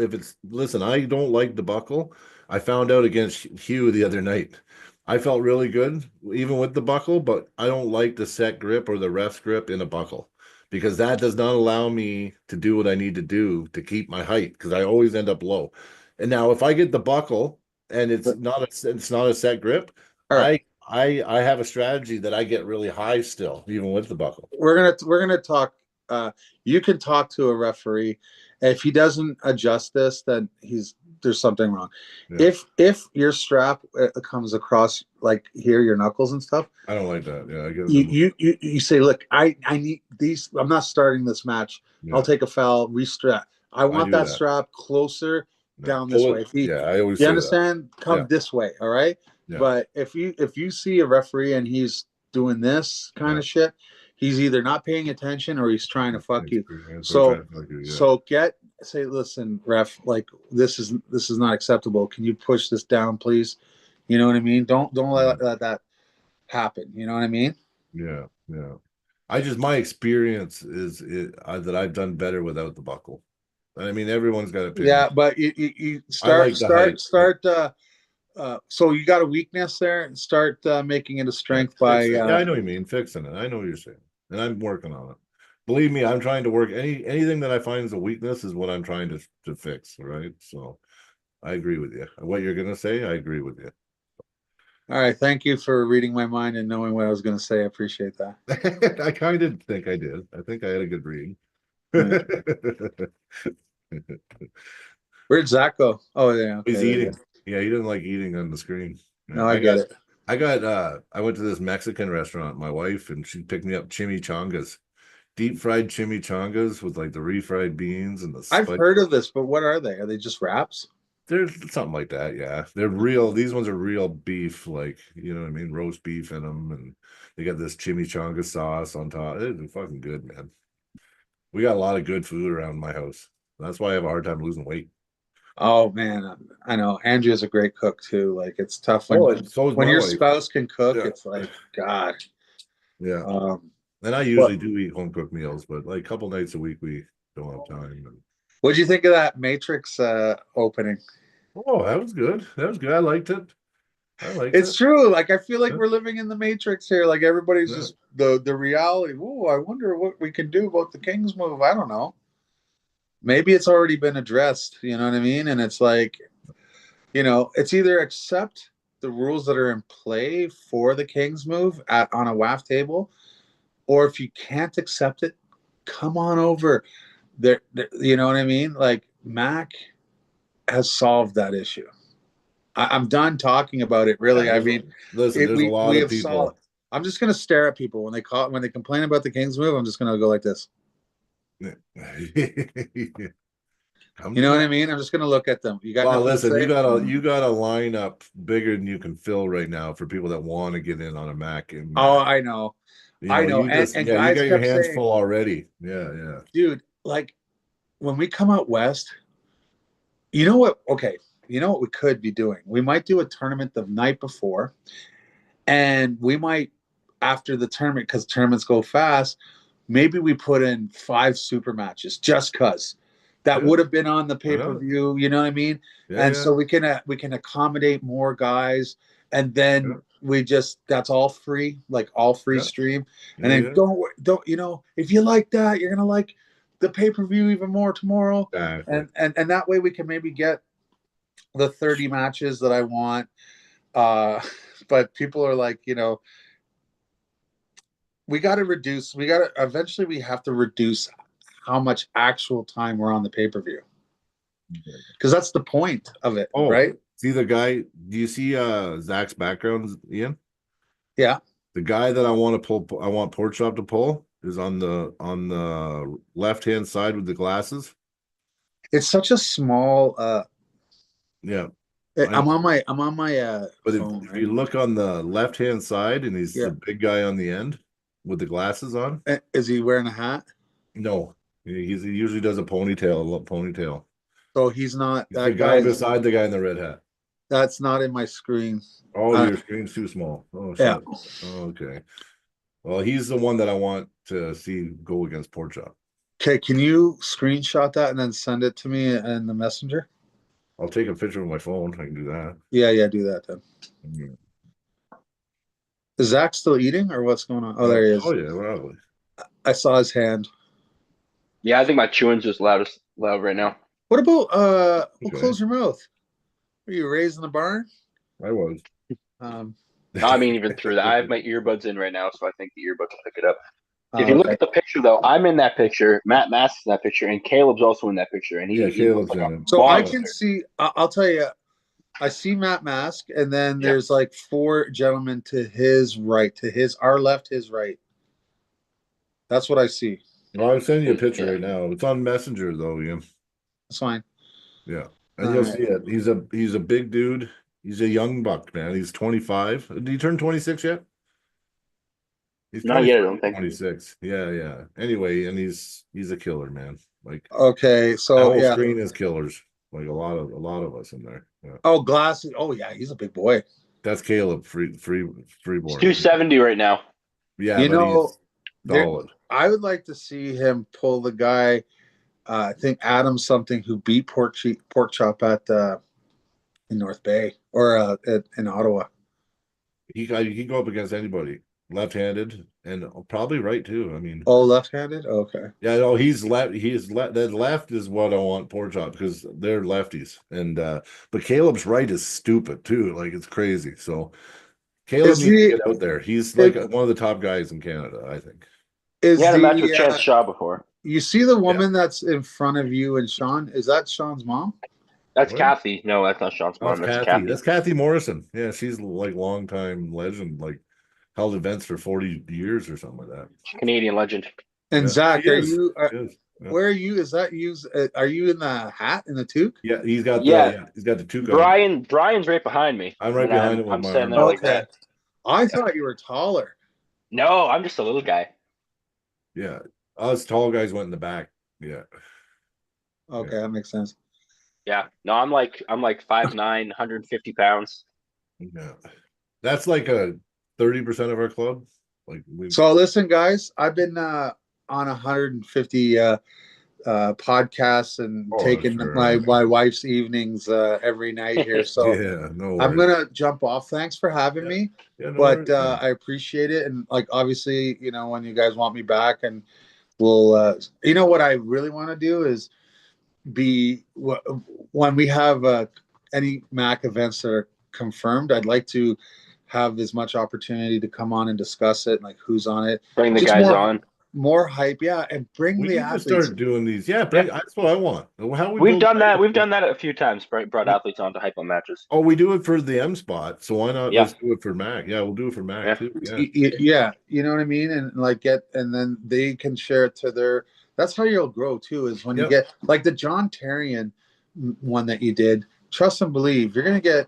S2: Listen, I don't like the buckle. I found out against Hugh the other night. I felt really good, even with the buckle, but I don't like the set grip or the ref's grip in a buckle because that does not allow me to do what I need to do to keep my height because I always end up low. And now if I get the buckle and it's not a set grip,
S3: All right.
S2: I have a strategy that I get really high still, even with the buckle.
S3: We're gonna talk. You can talk to a referee. If he doesn't adjust this, then there's something wrong.
S2: Yeah.
S3: If your strap comes across like here, your knuckles and stuff,
S2: I don't like that. Yeah, I get them.
S3: you say, look, I need these. I'm not starting this match.
S2: Yeah.
S3: I'll take a foul, restrap. I want
S2: do
S3: that
S2: that.
S3: strap closer
S2: Yeah.
S3: down this
S2: Pull
S3: way.
S2: it. Yeah, I always
S3: You
S2: say that.
S3: understand? Come
S2: Yeah.
S3: this way, all right?
S2: Yeah.
S3: But if you see a referee and he's doing this kind
S2: Yeah.
S3: of shit, he's either not paying attention or he's trying to fuck you.
S2: Yeah,
S3: So
S2: yeah.
S3: say, listen, ref, like this is not acceptable. Can you push this down, please? You know what I mean? Don't let that happen. You know what I mean?
S2: Yeah, yeah. My experience is that I've done better without the buckle. I mean, everyone's got opinions.
S3: Yeah, but you
S2: I like the height.
S3: so you got a weakness there and start making it a strength by
S2: Yeah, I know what you mean, fixing it. I know what you're saying, and I'm working on it. Believe me, I'm trying to work anything that I find is a weakness is what I'm trying to fix. Right, so I agree with you. What you're gonna say, I agree with you.
S3: all right, thank you for reading my mind and knowing what I was going to say. I appreciate that.
S2: I kind of think I did. I think I had a good reading.
S3: Yeah. Where'd Zach go? Oh yeah, okay,
S2: He's
S3: there you
S2: eating.
S3: go.
S2: Yeah, he doesn't like eating on the screen.
S3: No, I get it.
S2: I went to this Mexican restaurant, my wife, and she picked me up chimichangas. Deep fried chimichangas with like the refried beans and the
S3: I've
S2: spice.
S3: heard of this, but what are they? Are they just wraps?
S2: They're something like that, yeah. They're real. These ones are real beef, like you know what I mean, roast beef in them, and they got this chimichanga sauce on top. It's fucking good, man. We got a lot of good food around my house. That's why I have a hard time losing weight.
S3: Oh man, I know. Andrea's a great cook too. Like it's tough
S2: And so is
S3: when
S2: my
S3: your
S2: wife.
S3: spouse can cook.
S2: Yeah.
S3: It's like God.
S2: Yeah. And I usually do eat home cooked meals, but like a couple nights a week we don't have time.
S3: What'd you think of that Matrix opening?
S2: Oh, that was good. That was good. I liked it.
S3: It's true. Like I feel like
S2: Yeah.
S3: we're living in the Matrix here. Like everybody's
S2: Yeah.
S3: just the reality. Ooh, I wonder what we can do about the Kings move. I don't know. Maybe it's already been addressed. You know what I mean? And it's like, it's either accept the rules that are in play for the Kings move on a WAF table, or if you can't accept it, come on over. There, you know what I mean? Like Mac has solved that issue. I'm done talking about it. Really,
S2: Yeah,
S3: I mean,
S2: listen, there's a lot of people.
S3: I'm just gonna stare at people when they complain about the Kings move. I'm just gonna go like this.
S2: You
S3: know what I mean? I'm just gonna look at them. You got
S2: well,
S3: nothing
S2: listen,
S3: to say?
S2: you got a lineup bigger than you can fill right now for people that want to get in on a Mac. And
S3: Oh, I know. I know.
S2: You
S3: And
S2: you
S3: guys
S2: got your
S3: kept
S2: hands
S3: saying,
S2: full already. Yeah, yeah.
S3: dude, like when we come out west, you know what? Okay, you know what we could be doing? We might do a tournament the night before, and we might, after the tournament, because tournaments go fast, maybe we put in 5 super matches just because that would have been on the pay-per-view. You know what I mean?
S2: Yeah,
S3: and
S2: yeah.
S3: so we can accommodate more guys, and then that's all free, like all free stream. And then don't if you like that, you're gonna like the pay-per-view even more tomorrow.
S2: Exactly.
S3: And that way we can maybe get the 30 matches that I want. But people are like, we got to eventually we have to reduce how much actual time we're on the pay-per-view, because that's the point of it, right?
S2: See the guy, do you see Zach's background, Ian?
S3: Yeah.
S2: The guy that I want Pork Chop to pull is on the left-hand side with the glasses.
S3: It's such a small
S2: yeah.
S3: I'm on my
S2: but
S3: phone,
S2: if you look on the left-hand side, and he's the big guy on the end with the glasses on.
S3: Is he wearing a hat?
S2: No, he usually does a ponytail.
S3: So he's not
S2: It's the
S3: that
S2: guy
S3: guy.
S2: beside the guy in the red hat.
S3: That's not in my screen.
S2: Oh, your screen's too small. Oh shit.
S3: Yeah.
S2: Oh, okay. Well, he's the one that I want to see go against Pork Chop.
S3: Okay, can you screenshot that and then send it to me in the messenger?
S2: I'll take a picture with my phone. I can do that.
S3: Yeah, do that then.
S2: Yeah.
S3: Is Zach still eating or what's going on? Oh, there he is.
S2: Oh yeah, probably.
S3: I saw his hand.
S4: Yeah, I think my chewing's just loud right now.
S3: What about
S2: Okay.
S3: close your mouth? Were you raised in the barn?
S2: I was.
S4: I mean, even through that, I have my earbuds in right now, so I think the earbuds will pick it up. If
S3: Oh,
S4: you look
S3: okay.
S4: at the picture, though, I'm in that picture. Matt Mass is in that picture, and Caleb's also in that picture. And he
S2: Caleb's
S4: looks like
S2: in
S4: a
S2: it.
S3: So I
S4: monster.
S3: can see. I'll tell you. I see Matt Mask, and then
S4: Yeah.
S3: there's like 4 gentlemen to his right, our left, his right. That's what I see.
S2: Well, I'll send you a picture
S4: Yeah.
S2: right now. It's on Messenger though, Ian.
S3: That's fine.
S2: Yeah. And
S3: All
S2: you'll
S3: right.
S2: see it. He's a big dude. He's a young buck, man. He's 25. Did he turn 26 yet? He's
S4: Not yet, I
S2: 25,
S4: don't think.
S2: 26. Yeah. Anyway, and he's a killer, man. Like
S3: Okay,
S2: that
S3: so
S2: whole
S3: yeah.
S2: screen is killers. Like a lot of us in there. Yeah.
S3: Oh, glasses. Oh yeah, he's a big boy.
S2: That's Caleb,
S4: He's
S2: freeborn.
S4: 270 right now.
S2: Yeah,
S3: You
S2: but
S3: know,
S2: he's solid.
S3: I would like to see him pull the guy. I think Adam something who beat Pork Chop at in North Bay or in Ottawa.
S2: He go up against anybody, left-handed and probably right too. I mean,
S3: Oh, left-handed. Okay.
S2: yeah, no, he's left. He's left. That left is what I want Pork Chop because they're lefties, and but Caleb's right is stupid too. Like it's crazy. So Caleb
S3: Is
S2: needs
S3: he-
S2: to get out there. He's like one of the top guys in Canada, I think.
S3: Is
S4: He had a match with
S3: the
S4: Chance Shaw before.
S3: you see the woman that's in front of you and Sean? Is that Sean's mom?
S4: That's
S2: What?
S4: Kathy. No, that's not Sean's mom.
S2: That's
S4: That's
S2: Kathy.
S4: Kathy.
S2: That's Kathy Morrison. Yeah, she's like longtime legend. Like held events for 40 years or something like that.
S4: Canadian legend.
S3: And
S2: Yeah,
S3: Zach,
S2: she
S3: are
S2: is.
S3: you?
S2: She is. Yeah.
S3: Where are you? Is that you? Are you in the hat in the toque?
S2: Yeah, he's got he's got the two guns.
S4: Brian's right behind me.
S2: I'm right
S4: and
S2: behind him with
S4: I'm
S2: my
S4: standing
S2: arm.
S4: there like
S3: Okay.
S4: that.
S3: I thought you were taller.
S4: No, I'm just a little guy.
S2: Yeah, us tall guys went in the back. Yeah.
S3: Okay, that makes sense.
S4: Yeah. No, I'm like 5'9", 150 pounds.
S2: Yeah, that's like a 30% of our club. Like
S3: So listen, guys, I've been on 150 podcasts and taking
S2: sure,
S3: my wife's evenings every night here. So
S2: yeah, no
S3: I'm
S2: worries.
S3: gonna jump off. Thanks for having me.
S2: Yeah, no
S3: But
S2: worries, man.
S3: I appreciate it. And like obviously, when you guys want me back, and we'll what I really want to do is be when we have any Mac events that are confirmed, I'd like to have as much opportunity to come on and discuss it, like who's on it.
S4: Bring the
S3: Just
S4: guys on.
S3: more hype, yeah, and bring
S2: We
S3: the
S2: need to
S3: athletes.
S2: start doing these. Yeah, that's what I want. How we
S4: We've
S2: build
S4: done that.
S2: hype.
S4: We've done that a few times. Brought athletes on to hype on matches.
S2: Oh, we do it for the M spot, so why not?
S4: Yeah.
S2: Let's do it for Mac. Yeah, we'll do it for Mac
S4: Yeah.
S2: too. Yeah.
S3: Yeah, you know what I mean, and like and then they can share it to their. That's how you'll grow too. Is when you get like the John Terrian one that you did. Trust and believe. You're gonna get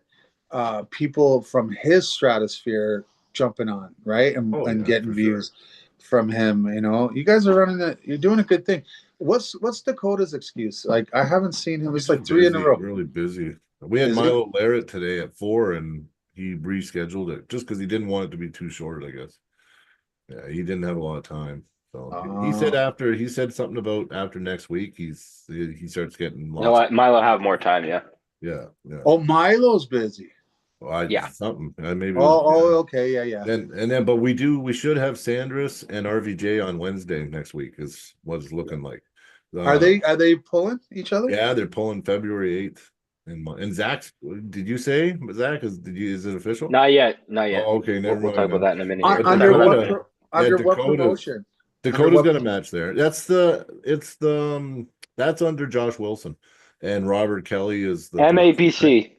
S3: people from his stratosphere jumping on, right, and getting views from him. You guys are running you're doing a good thing. What's Dakota's excuse? Like I haven't seen him. It's like 3 in a row.
S2: Really busy. We had Milo Larratt today at 4, and he rescheduled it just because he didn't want it to be too short. I guess. Yeah, he didn't have a lot of time. So he said something about after next week he starts getting lots.
S4: No, Milo have more time. Yeah.
S2: Yeah.
S3: Oh, Milo's busy.
S2: Well, something. Maybe.
S3: Okay, yeah.
S2: But we should have Sandris and RVJ on Wednesday next week is what it's looking like.
S3: Are they pulling each other?
S2: Yeah, they're pulling February 8th. And Zach's, did you say Zach is it official?
S4: Not yet.
S2: Oh, okay, never mind.
S4: We'll talk about that in a minute.
S3: Under what promotion?
S2: Dakota's got a match there. That's under Josh Wilson, and Robert Kelly is the
S4: MABC,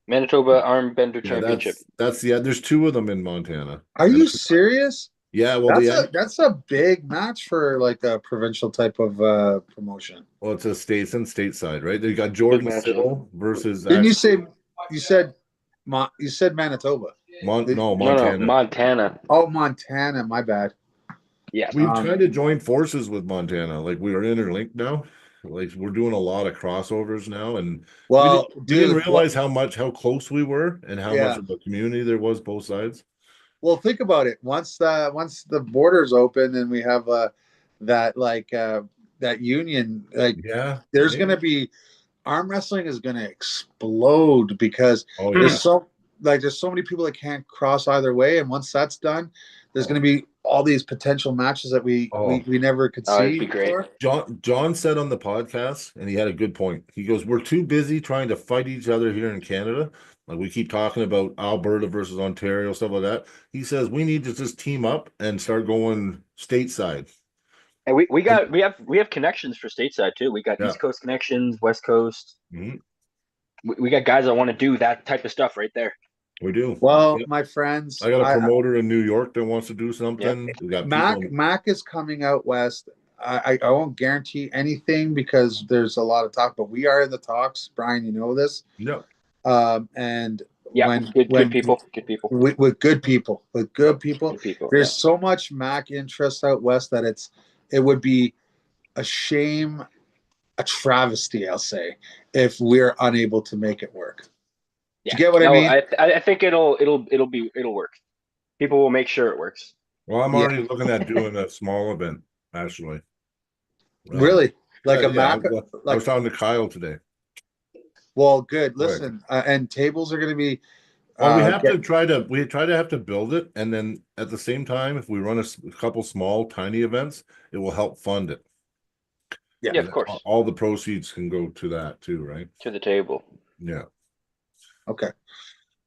S4: Manitoba Armbender Championship.
S2: There's 2 of them in Montana.
S3: Are you serious?
S2: Yeah, well,
S3: that's a big match for like a provincial type of promotion.
S2: Well, it's a stateside, right? They got Jordan Sill versus.
S3: Didn't you say you said Manitoba?
S2: Montana.
S4: No, Montana.
S3: Oh, Montana. My bad.
S4: Yeah,
S2: we've tried to join forces with Montana. Like we are interlinked now. like we're doing a lot of crossovers now, and
S3: Well,
S2: we didn't
S3: dude,
S2: realize how close we were and how much
S3: yeah.
S2: of a community there was both sides.
S3: Well, think about it. Once the borders open and we have that that union, like
S2: Yeah,
S3: there's
S2: maybe.
S3: gonna be arm wrestling is gonna explode because
S2: Oh
S3: there's
S2: yeah.
S3: there's so many people that can't cross either way, and once that's done, there's gonna be all these potential matches that we never could
S4: Oh, it'd
S3: see
S4: be great.
S3: before.
S2: John said on the podcast, and he had a good point. He goes, "We're too busy trying to fight each other here in Canada. Like we keep talking about Alberta versus Ontario, stuff like that." He says we need to just team up and start going stateside.
S4: And we have connections for stateside too. We got
S2: Yeah.
S4: East Coast connections, West Coast.
S2: Mhm.
S4: We got guys that want to do that type of stuff right there.
S2: We do.
S3: Well,
S2: Yep.
S3: my friends,
S2: I got a promoter in New York that wants to do something. We got people.
S3: Mac is coming out west. I won't guarantee anything because there's a lot of talk, but we are in the talks. Brian, you know this.
S2: Yeah.
S3: And
S4: Yeah, good people.
S3: with good people,
S4: Good people.
S3: there's so much Mac interest out west that it would be a shame, a travesty, I'll say, if we're unable to make it work.
S4: Yeah.
S3: Do you get what I mean?
S4: I think it'll work. People will make sure it works.
S2: Well, I'm already looking at doing a small event, actually.
S3: Really? Like a Mac?
S2: I was talking to Kyle today.
S3: Well, good. Listen, and tables are going to be.
S2: Well, we have to try to build it, and then at the same time, if we run a couple small, tiny events, it will help fund it.
S4: Yeah, of course.
S2: All the proceeds can go to that too, right?
S4: To the table.
S2: Yeah.
S3: Okay.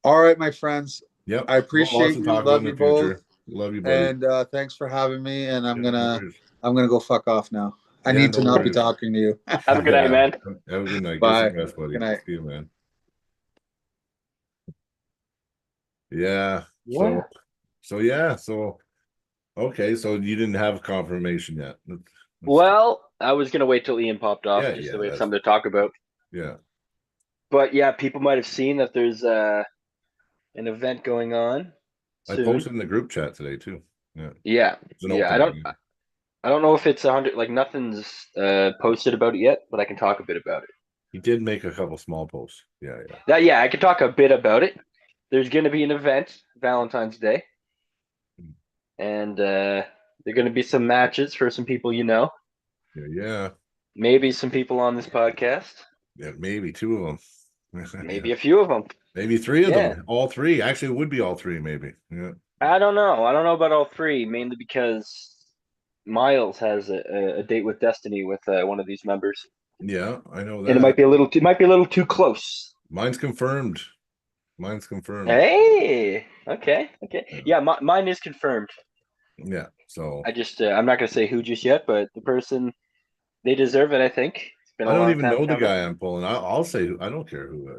S3: All right, my friends.
S2: Yep.
S3: I appreciate you. Love you both.
S2: Love you, buddy.
S3: And thanks for having me. And I'm
S2: no
S3: gonna
S2: worries.
S3: go fuck off now. I
S2: Yeah,
S3: need to
S2: no
S3: not be
S2: worries.
S3: talking to you.
S4: Have a good night, man.
S2: Have a good night.
S3: Bye.
S2: Get some rest, buddy.
S3: Good night.
S2: See you, man. Yeah.
S4: Yeah.
S2: So okay. So you didn't have confirmation yet.
S4: Well, I was gonna wait till Ian popped off
S2: Yeah,
S4: just
S2: yeah,
S4: so we had
S2: that's-
S4: something to talk about.
S2: Yeah.
S4: But yeah, people might have seen that there's an event going on.
S2: I
S4: soon.
S2: posted in the group chat today too. Yeah.
S4: Yeah.
S2: It's an
S4: Yeah.
S2: opening.
S4: I don't know if it's 100. Like nothing's posted about it yet, but I can talk a bit about it.
S2: He did make a couple small posts. Yeah.
S4: Yeah, I can talk a bit about it. There's going to be an event Valentine's Day, and there are going to be some matches for some people you know.
S2: Yeah.
S4: Maybe some people on this podcast.
S2: Yeah, maybe two of them.
S4: Maybe a few of them.
S2: Maybe three of them. All three. Actually, it would be all three, maybe. Yeah.
S4: I don't know. I don't know about all three, mainly because Miles has a date with Destiny with one of these members.
S2: Yeah, I know that.
S4: And it might be a little too close.
S2: Mine's confirmed.
S4: Hey, okay. Yeah, mine is confirmed.
S2: Yeah, so
S4: I just I'm not gonna say who just yet, but the person, they deserve it. I think it's been.
S2: I don't even know the guy I'm pulling. I'll say I don't care who.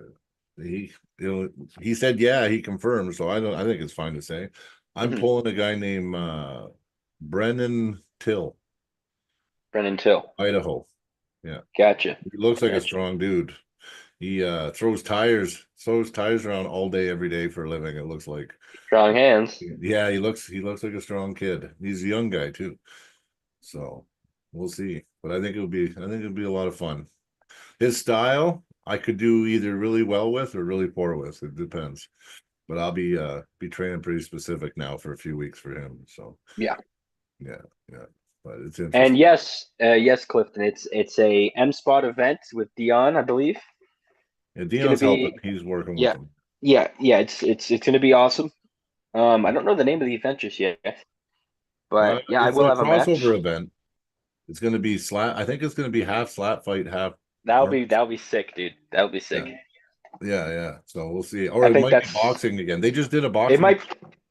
S2: He said he confirmed, so I think it's fine to say. I'm pulling a guy named Brennan Till, Idaho. Yeah,
S4: Gotcha.
S2: He looks like a strong dude. He throws tires around all day, every day for a living. It looks like
S4: Strong hands.
S2: Yeah, he looks like a strong kid. He's a young guy too, so we'll see. But I think it'll be a lot of fun. His style, I could do either really well with or really poor with. It depends. But I'll be training pretty specific now for a few weeks for him. So yeah. But it's interesting.
S4: And yes, Clifton, it's a M Spot event with Dion, I believe.
S2: Yeah, Dion's helping. He's working with him.
S4: Yeah. It's gonna be awesome. I don't know the name of the event just yet, but I will have a
S2: crossover
S4: match.
S2: event. It's gonna be I think it's gonna be half slap fight, half.
S4: That'll be sick, dude. That'll be sick.
S2: Yeah. So we'll see. Or it might be boxing again. They just did a boxing.
S4: It might.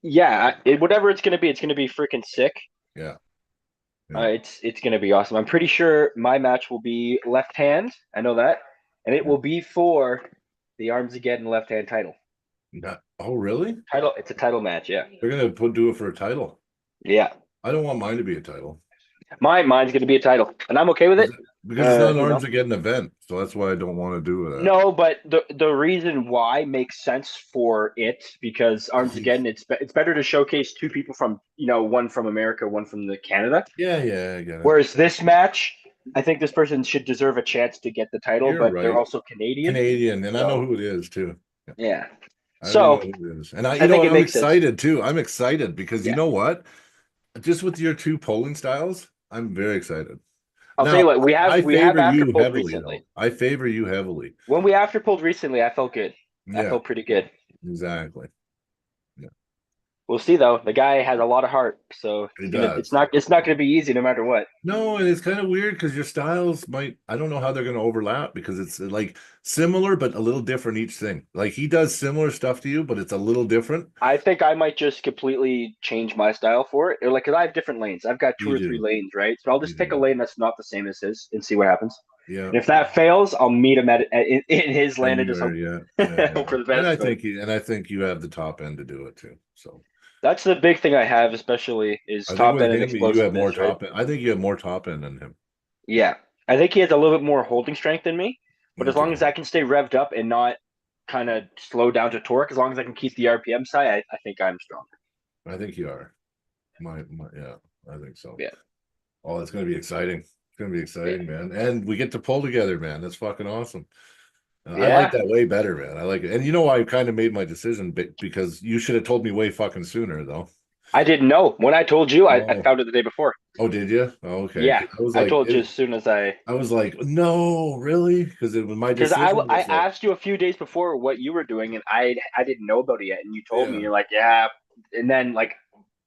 S4: Yeah. Whatever it's gonna be freaking sick.
S2: Yeah.
S4: It's gonna be awesome. I'm pretty sure my match will be left hand. I know that, and it will be for the Armageddon left hand title.
S2: Oh, really?
S4: Title. It's a title match. Yeah.
S2: They're gonna do it for a title.
S4: Yeah.
S2: I don't want mine to be a title.
S4: Mine's gonna be a title, and I'm okay with it.
S2: Because it's not an Armageddon event, so that's why I don't want to do that.
S4: No, but the reason why makes sense for it, because Armageddon, it's better to showcase two people from, one from America, one from Canada.
S2: Yeah, I get it.
S4: Whereas this match, I think this person should deserve a chance to get the title,
S2: You're
S4: but they're
S2: right.
S4: also Canadian.
S2: Canadian, and I know
S4: So
S2: who it is too. Yeah.
S4: yeah.
S2: I already know
S4: So
S2: who it is. And
S4: I
S2: you know
S4: think
S2: what?
S4: it
S2: I'm
S4: makes sense.
S2: excited too. I'm excited because you
S4: Yeah.
S2: know what? Just with your two polling styles, I'm very excited.
S4: I'll tell
S2: Now,
S4: you what,
S2: I
S4: we have
S2: favor
S4: after
S2: you
S4: pulled
S2: heavily,
S4: recently.
S2: though. I favor you heavily.
S4: When we after pulled recently, I felt good. I
S2: Yeah,
S4: felt pretty good.
S2: exactly. Yeah,
S4: We'll see though. The guy has a lot of heart, so
S2: he
S4: it's
S2: does.
S4: not gonna be easy no matter what.
S2: No, and it's kind of weird because your styles might, I don't know how they're going to overlap because it's like similar, but a little different each thing. Like he does similar stuff to you, but it's a little different.
S4: I think I might just completely change my style for it. Or like, cause I have different lanes. I've got two
S2: You
S4: or three
S2: do.
S4: lanes, right? So I'll
S2: You
S4: just pick a
S2: do.
S4: lane that's not the same as his and see what happens.
S2: Yeah.
S4: And if that fails, I'll meet him in his lane and just
S2: Anywhere,
S4: hope,
S2: yeah. Yeah,
S4: hope
S2: yeah.
S4: for the
S2: And
S4: best.
S2: I
S4: But
S2: think you have the top end to do it too. So
S4: that's the big thing I have, especially is
S2: I think
S4: top
S2: with
S4: end and
S2: him, you have more
S4: explosiveness, right?
S2: top end. I think you have more top end than him.
S4: Yeah. I think he has a little bit more holding strength than me, but as long
S2: Okay.
S4: as I can stay revved up and not kind of slow down to torque, as long as I can keep the RPM side, I think I'm stronger.
S2: I think you are. Yeah, I think so.
S4: Yeah.
S2: Oh, it's gonna be exciting. It's gonna be
S4: Yeah.
S2: exciting, man. And we get to pull together, man. That's fucking awesome. I like
S4: Yeah.
S2: that way better, man. I like it. And you know, I kind of made my decision because you should have told me way fucking sooner, though.
S4: I didn't know. When I told you, I
S2: Oh,
S4: found it the day before.
S2: oh, did you? Oh, okay.
S4: Yeah.
S2: 'Cause I was
S4: I
S2: like,
S4: told you as soon as
S2: I was like, no, really? Because it was my
S4: because
S2: decision
S4: I
S2: was like,
S4: asked you a few days before what you were doing, and I didn't know about it yet, and you told me
S2: yeah,
S4: you're like, yeah, and then like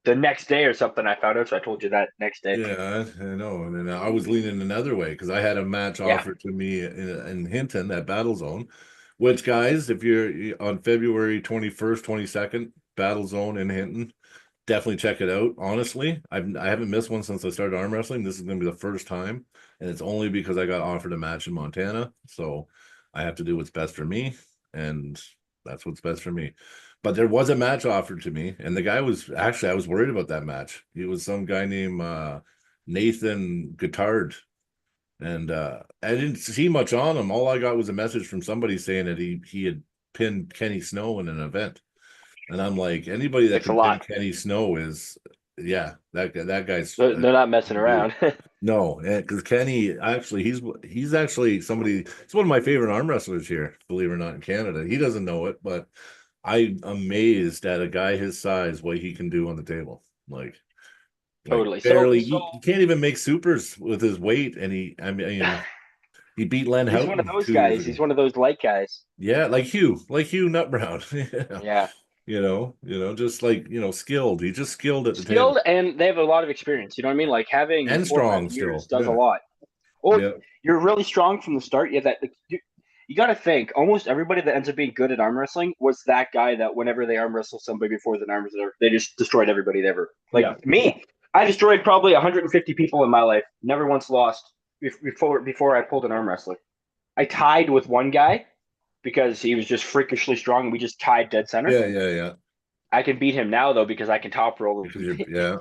S4: the next day or something, I found out, so I told you that next day.
S2: yeah, I know. And then I was leaning another way because I had a match
S4: Yeah.
S2: offered to me in Hinton at Battle Zone, which guys, if you're on February 21st, 22nd, Battle Zone in Hinton, definitely check it out. Honestly, I haven't missed one since I started arm wrestling. This is going to be the first time, and it's only because I got offered a match in Montana. So I have to do what's best for me, and that's what's best for me. But there was a match offered to me, and the guy was actually I was worried about that match. He was some guy named Nathan Guitard, and I didn't see much on him. All I got was a message from somebody saying that he had pinned Kenny Snow in an event. And I'm like, anybody that
S4: Takes a
S2: can pin
S4: lot.
S2: Kenny Snow is, yeah, that guy's
S4: They're not messing
S2: dude.
S4: around.
S2: No, because Kenny actually he's actually somebody. He's one of my favorite arm wrestlers here, believe it or not, in Canada. He doesn't know it, but I'm amazed at a guy his size what he can do on the table. Like
S4: Totally.
S2: barely, he can't even make supers with his weight, and I mean, he beat Len
S4: he's one of
S2: Houghton
S4: those
S2: 2 years
S4: guys.
S2: ago.
S4: He's one of those light guys.
S2: Yeah, like Hugh Nutbrown. Yeah.
S4: Yeah.
S2: Just like, skilled. He's just skilled at the table.
S4: Skilled and they have a lot of experience. You know what I mean? Like having
S2: And
S4: 4.5
S2: strong
S4: years
S2: still.
S4: does a
S2: Yeah.
S4: lot. Well,
S2: Yeah.
S4: you're really strong from the start. Yeah, that you got to think almost everybody that ends up being good at arm wrestling was that guy that whenever they arm wrestle somebody before the arm wrestler, they just destroyed everybody they ever. Like
S2: Yeah.
S4: me, I destroyed probably 150 people in my life. Never once lost before I pulled an arm wrestler. I tied with one guy because he was just freakishly strong, and we just tied dead center.
S2: Yeah, yeah, yeah.
S4: I can beat him now though because I can top roll
S2: Because
S4: him.
S2: yeah.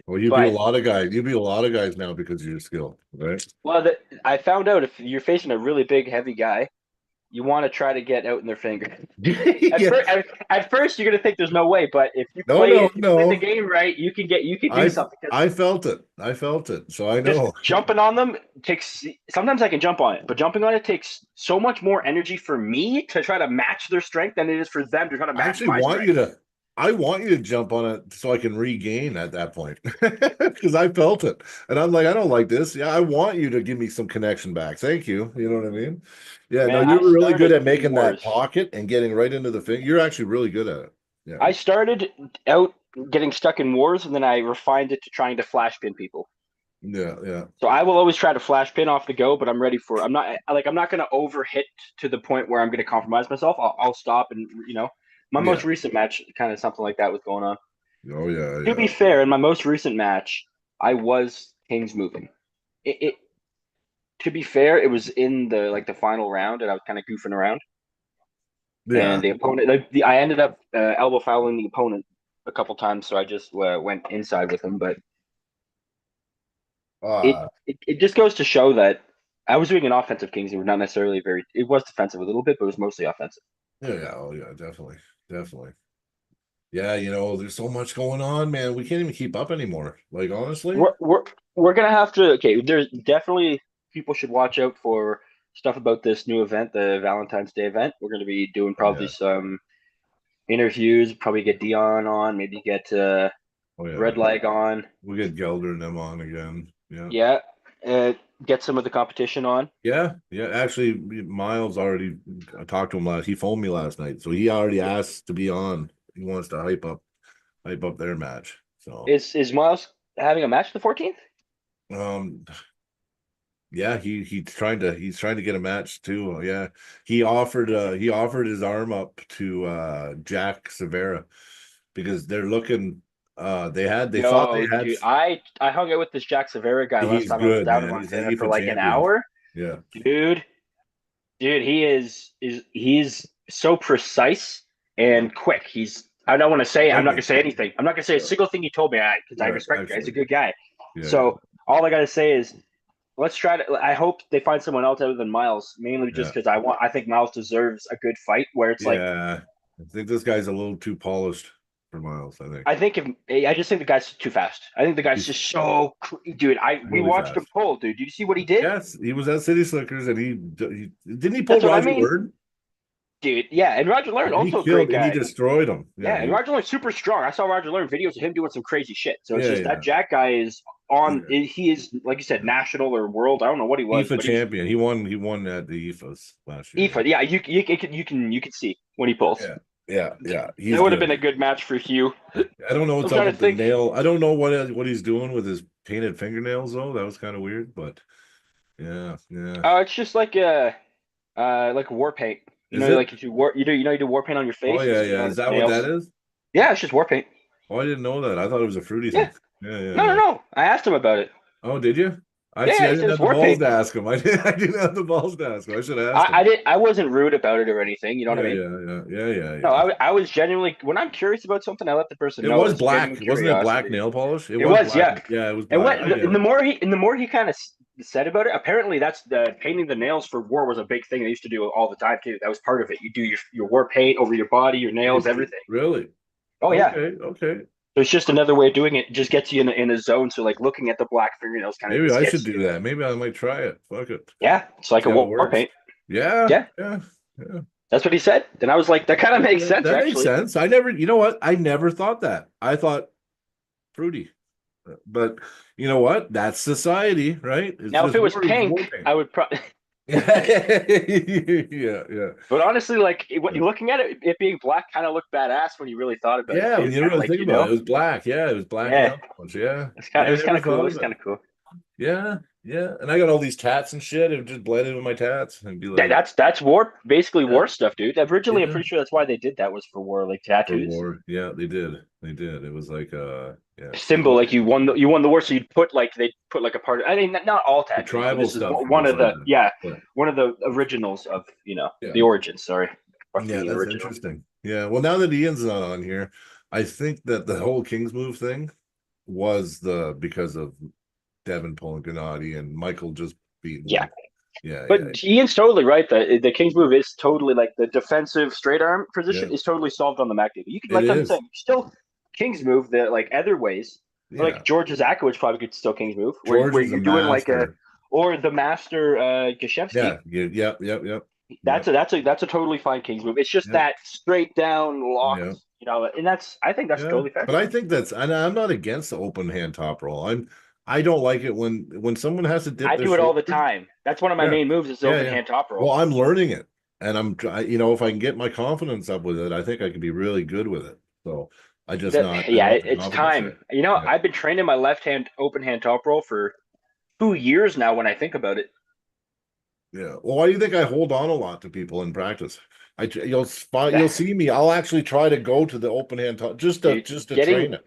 S2: Well, you beat a
S4: But
S2: lot of guys. You beat a lot of guys now because of your skill, right?
S4: well, I found out if you're facing a really big, heavy guy, you want to try to get out in their finger.
S2: Yeah.
S4: At first, you're gonna think there's no way, but if you
S2: No,
S4: play
S2: no,
S4: the
S2: no.
S4: game right, you can do something. 'Cause
S2: I felt it. I felt it. So I
S4: just
S2: know.
S4: jumping on them takes. Sometimes I can jump on it, but jumping on it takes so much more energy for me to try to match their strength than it is for them to try to
S2: I
S4: match
S2: actually
S4: my
S2: want
S4: strength.
S2: I want you to jump on it so I can regain at that point because I felt it. And I'm like, I don't like this. Yeah, I want you to give me some connection back. Thank you. You know what I mean? Yeah, no,
S4: Man,
S2: you
S4: I
S2: were really good
S4: started
S2: at
S4: in
S2: making that
S4: wars.
S2: pocket and getting right into the thing. You're actually really good at it. Yeah.
S4: I started out getting stuck in wars, and then I refined it to trying to flash pin people.
S2: Yeah, yeah.
S4: So I will always try to flash pin off the go, but I'm ready for. I'm not going to overhit to the point where I'm going to compromise myself. I'll stop and my most
S2: Yeah.
S4: recent match, kind of something like that was going on.
S2: Oh yeah,
S4: To be
S2: yeah.
S4: fair, in my most recent match, I was Kings moving. It to be fair, it was in the final round, and I was kind of goofing around.
S2: Yeah.
S4: And the opponent, I ended up elbow fouling the opponent a couple times, so I just went inside with him. But
S2: Uh
S4: it just goes to show that I was doing an offensive Kings. It was not necessarily very. It was defensive a little bit, but it was mostly offensive.
S2: yeah, yeah. Oh yeah, definitely. Definitely. Yeah, there's so much going on, man. We can't even keep up anymore. Like, honestly.
S4: We're we're we're gonna have to. Okay, there's definitely people should watch out for stuff about this new event, the Valentine's Day event. We're gonna be doing
S2: Oh
S4: probably
S2: yeah.
S4: some interviews. Probably get Dion on. Maybe get
S2: Oh yeah.
S4: Red Leg on.
S2: We'll get Gelder and them on again. Yeah.
S4: Yeah, get some of the competition on.
S2: Yeah. Yeah. Actually, Miles already, I talked to him last. He phoned me last night. So he already asked to be on. He wants to hype up their match. So
S4: Is Miles having a match the 14th?
S2: um yeah, he's trying to get a match too. Yeah. He offered his arm up to Jack Severa because they're looking they thought
S4: Yo,
S2: they had
S4: dude, I hung out with this Jack Severa guy last
S2: he's
S4: time I was
S2: good,
S4: down in
S2: man. He's an
S4: Montana for
S2: EFA
S4: like an
S2: champion.
S4: hour.
S2: Yeah.
S4: Dude, he he's so precise and quick. I don't want to say I'm not gonna say anything. I'm not gonna say a single thing he told me because I
S2: Yeah,
S4: respect the guy. He's a
S2: excellent.
S4: good guy.
S2: Yeah,
S4: So all I gotta say is let's try to. I hope they find someone else other than Miles, mainly
S2: yeah.
S4: just because I think Miles deserves a good fight where it's like
S2: Yeah. I think this guy's a little too polished for Miles, I think.
S4: I just think the guy's too fast. I think the guy's
S2: He's
S4: just so dude. We
S2: really
S4: watched him
S2: fast.
S4: pull, dude. Did you see what he did?
S2: Yes, he was at City Slickers and he didn't he pull
S4: That's what I
S2: Roger
S4: mean,
S2: Word?
S4: dude. Yeah, and Roger Learn
S2: And he
S4: also a great
S2: killed and he
S4: guy.
S2: destroyed him.
S4: Yeah,
S2: Yeah,
S4: and Roger Learn's super strong. I saw Roger Learn videos of him doing some crazy shit. So it's
S2: yeah,
S4: just that
S2: yeah.
S4: Jack guy is
S2: Yeah.
S4: on. He is like you said, national or world. I don't know what he was,
S2: IFA
S4: but he's
S2: champion. He won at the IFAs last year.
S4: IFA. Yeah, you can see when he pulls.
S2: Yeah. Yeah, yeah. He's
S4: That would have
S2: good.
S4: been a good match for Hugh.
S2: I don't know
S4: I'm
S2: what's up
S4: trying to
S2: with the
S4: think.
S2: nail. I don't know what he's doing with his painted fingernails though. That was kind of weird, but yeah, yeah.
S4: It's just like war paint.
S2: Is it?
S4: Like if you do war paint on your
S2: Oh
S4: face,
S2: yeah,
S4: just
S2: yeah.
S4: on
S2: Is
S4: his
S2: that what that
S4: nails.
S2: is?
S4: Yeah, it's just war paint.
S2: Oh, I didn't know that. I thought it was a fruity
S4: Yeah.
S2: thing. Yeah, yeah,
S4: No, no,
S2: yeah.
S4: no. I asked him about it.
S2: Oh, did you? I
S4: Yeah,
S2: see.
S4: yeah,
S2: I
S4: he
S2: didn't
S4: said it's
S2: have the
S4: war
S2: balls
S4: paint.
S2: to ask him. I didn't have the balls to ask him. I should have asked
S4: I
S2: him.
S4: did. I wasn't rude about it or anything. You know what I
S2: Yeah,
S4: mean?
S2: yeah, yeah, yeah, yeah,
S4: No,
S2: yeah.
S4: I was genuinely when I'm curious about something, I let the person
S2: It
S4: know.
S2: was
S4: It's
S2: black,
S4: genuine
S2: wasn't it? Black
S4: curiosity.
S2: nail polish. It
S4: It
S2: was
S4: was,
S2: black.
S4: yeah.
S2: Yeah, it was
S4: And
S2: black. I get
S4: and the
S2: it.
S4: more he kind of said about it, apparently that's the painting the nails for war was a big thing they used to do all the time too. That was part of it. You do your war paint over your body, your nails, everything.
S2: Really?
S4: Oh yeah.
S2: Okay, okay.
S4: So it's just another way of doing it. It just gets you in a zone. So like looking at the black fingernails kind of
S2: Maybe
S4: just
S2: I should
S4: gets
S2: do
S4: you.
S2: that. Maybe I might try it. Fuck it.
S4: Yeah, it's like
S2: See
S4: a
S2: how it
S4: war
S2: works.
S4: paint.
S2: Yeah,
S4: Yeah,
S2: yeah, yeah.
S4: that's what he said. Then I was like, that kind of makes
S2: Yeah,
S4: sense
S2: that makes
S4: actually.
S2: sense. I never, you know what? I never thought that. I thought fruity. But you know what? That's society, right? It's
S4: Now if
S2: just
S4: it was
S2: war
S4: pink,
S2: paint.
S4: I would probably.
S2: Yeah, yeah.
S4: But honestly, like
S2: Yeah.
S4: looking at it being black kind of looked badass when you really thought about it
S2: Yeah,
S4: too.
S2: when you
S4: Kind of
S2: really
S4: like
S2: think about it, it was black. Yeah, it was black
S4: yeah,
S2: nail polish. Yeah.
S4: it's kind.
S2: Yeah,
S4: It
S2: I
S4: was kind
S2: never
S4: of cool. It
S2: thought
S4: was
S2: of
S4: kind
S2: it.
S4: of cool.
S2: Yeah, yeah. And I got all these tats and shit. It would just blend in with my tats and be
S4: Yeah,
S2: like,
S4: that's war, basically
S2: yeah,
S4: war stuff, dude. Originally, I'm
S2: yeah.
S4: pretty sure that's why they did that was for war, like
S2: For
S4: tattoos.
S2: war. Yeah, they did. They did. It was like yeah,
S4: Symbol, like you won the war, so you'd put like they put like a part. I mean, not all
S2: the
S4: tattoos, but
S2: tribal
S4: this is
S2: stuff
S4: one
S2: was
S4: of
S2: like
S4: the
S2: that. Yeah.
S4: one of the originals of
S2: Yeah.
S4: the origins. Sorry,
S2: Yeah,
S4: fucking
S2: that's
S4: original.
S2: interesting. Yeah. Well, now that Ian's not on here, I think that the whole King's move thing was because of Devon pulling Gennady and Michael just beating
S4: Yeah,
S2: him. Yeah, yeah,
S4: but Ian's totally right. The King's move is totally like the defensive straight arm
S2: yeah.
S4: position is totally solved on the Mac table. You can
S2: It
S4: like I'm
S2: is.
S4: saying, still King's move the like other ways.
S2: Yeah.
S4: Like George Zakowicz probably could still King's move
S2: George
S4: where
S2: is a
S4: you're doing like a
S2: master.
S4: or the master Gashevsky.
S2: Yeah, yeah, yep, yep, yep.
S4: That's
S2: Yep,
S4: a totally fine King's move. It's just
S2: yep,
S4: that straight down locked,
S2: yeah,
S4: and I think that's
S2: yeah.
S4: totally fair.
S2: But I think and I'm not against the open hand top roll. I don't like it when someone has to dip
S4: I
S2: their
S4: do it all the
S2: shoulder.
S4: time. That's one of my
S2: Yeah,
S4: main moves is the
S2: yeah,
S4: open
S2: yeah.
S4: hand top
S2: Well,
S4: roll.
S2: I'm learning it, and if I can get my confidence up with it, I think I can be really good with it. So I don't have the
S4: It's
S2: confidence
S4: time.
S2: yet. Yeah,
S4: I've been training my left hand open hand top roll for 2 years now. When I think about it,
S2: yeah. Well, why do you think I hold on a lot to people in practice? You'll see me. I'll actually try to go to the open hand top just to
S4: dude,
S2: just to
S4: getting
S2: train it.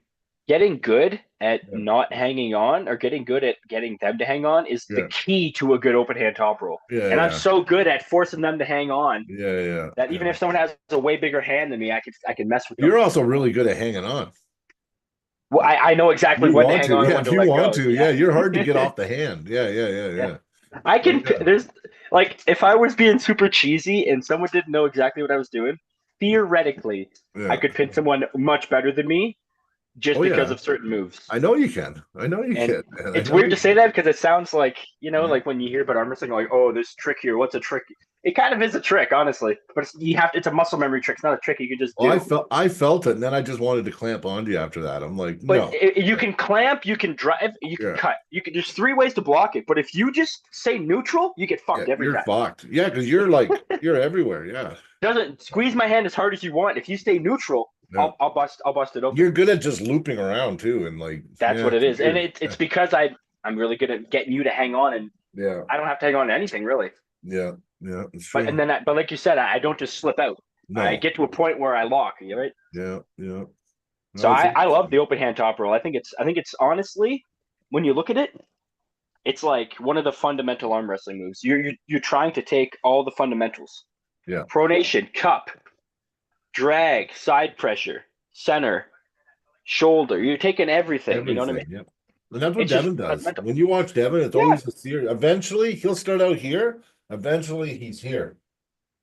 S4: getting good at
S2: Yeah,
S4: not hanging on or getting good at getting them to hang on is the
S2: yeah,
S4: key to a good open hand top roll.
S2: yeah,
S4: And I'm
S2: yeah,
S4: so good at forcing them to hang on
S2: yeah, yeah,
S4: that even
S2: yeah.
S4: if someone has a way bigger hand than me, I can mess with them.
S2: You're also really good at hanging on.
S4: Well, I know exactly
S2: You
S4: when to
S2: want
S4: hang
S2: to,
S4: on and
S2: yeah.
S4: when
S2: If
S4: to
S2: you
S4: let
S2: want
S4: go.
S2: to, yeah. You're hard to get off the hand. Yeah, yeah, yeah,
S4: Yeah.
S2: yeah.
S4: I
S2: But
S4: can.
S2: yeah,
S4: There's like if I was being super cheesy and someone didn't know exactly what I was doing, theoretically,
S2: Yeah.
S4: I could pin someone much better than me just
S2: Oh,
S4: because
S2: yeah.
S4: of certain moves.
S2: I know you can. I know you
S4: And
S2: can. Man. I
S4: it's
S2: know
S4: weird
S2: you
S4: to say that because it sounds like,
S2: Yeah.
S4: like when you hear about arm wrestling, like, oh, this trick here, what's a trick? It kind of is a trick, honestly, but it's a muscle memory trick. It's not a trick you can just
S2: Oh,
S4: do.
S2: I felt it, and then I just wanted to clamp onto you after that. I'm like,
S4: But
S2: no.
S4: you can clamp, you can drive, you can
S2: Yeah.
S4: cut. There's 3 ways to block it. But if you just say neutral, you get
S2: Yeah,
S4: fucked every
S2: you're
S4: time.
S2: fucked. Yeah, because you're like you're everywhere. Yeah.
S4: Doesn't squeeze my hand as hard as you want. If you stay neutral,
S2: Yeah.
S4: I'll bust it open.
S2: You're good at just looping around too, and like
S4: That's
S2: yeah,
S4: what it is, and
S2: weird.
S4: it's because I'm really good at getting you to hang on, and
S2: Yeah,
S4: I don't have to hang on to anything really.
S2: yeah, yeah. It's
S4: But
S2: true.
S4: but like you said, I don't just slip out. I
S2: No.
S4: get to a point where I lock. Right.
S2: Yeah, yeah.
S4: So
S2: No, it's
S4: I love
S2: interesting.
S4: the open hand top roll. I think it's honestly, when you look at it, it's like one of the fundamental arm wrestling moves. You're trying to take all the fundamentals.
S2: Yeah.
S4: Pronation, cup, drag, side pressure, center, shoulder. You're taking everything. You know what I mean?
S2: Everything. Yeah. And that's what
S4: It's just
S2: Devon does.
S4: fundamental.
S2: When you watch Devon, it's
S4: Yeah.
S2: always a series. Eventually, he'll start out here. Eventually, he's here,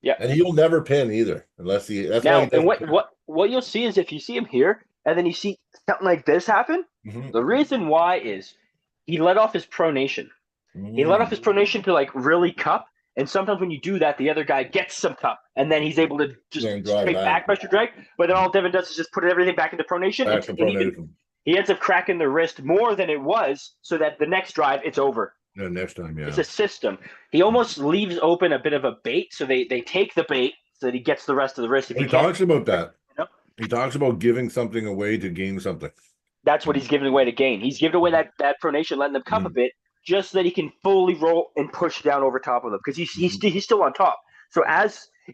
S4: Yeah.
S2: and he'll never pin either, unless he. That's why he
S4: Now, and
S2: doesn't.
S4: what you'll see is if you see him here and then you see something like this happen,
S2: Mhm.
S4: the reason why is he let off his pronation. He let off his pronation to like really cup. And sometimes when you do that, the other guy gets some cup, and then he's able to just
S2: And drive
S4: take
S2: back.
S4: back pressure drag. But then all Devon does is just put everything back into pronation,
S2: Back to
S4: and
S2: pronation.
S4: he ends up cracking the wrist more than it was, so that the next drive it's over.
S2: Yeah, next time, yeah.
S4: It's a system. He almost leaves open a bit of a bait, so they take the bait so that he gets the rest of the wrist. If
S2: He
S4: he can't,
S2: talks about that.
S4: you know,
S2: He talks about giving something away to gain something.
S4: that's what he's giving away to gain. He's giving away that pronation, letting them cup a bit, just so that he can fully roll and push down over top of them, because he's still on top. So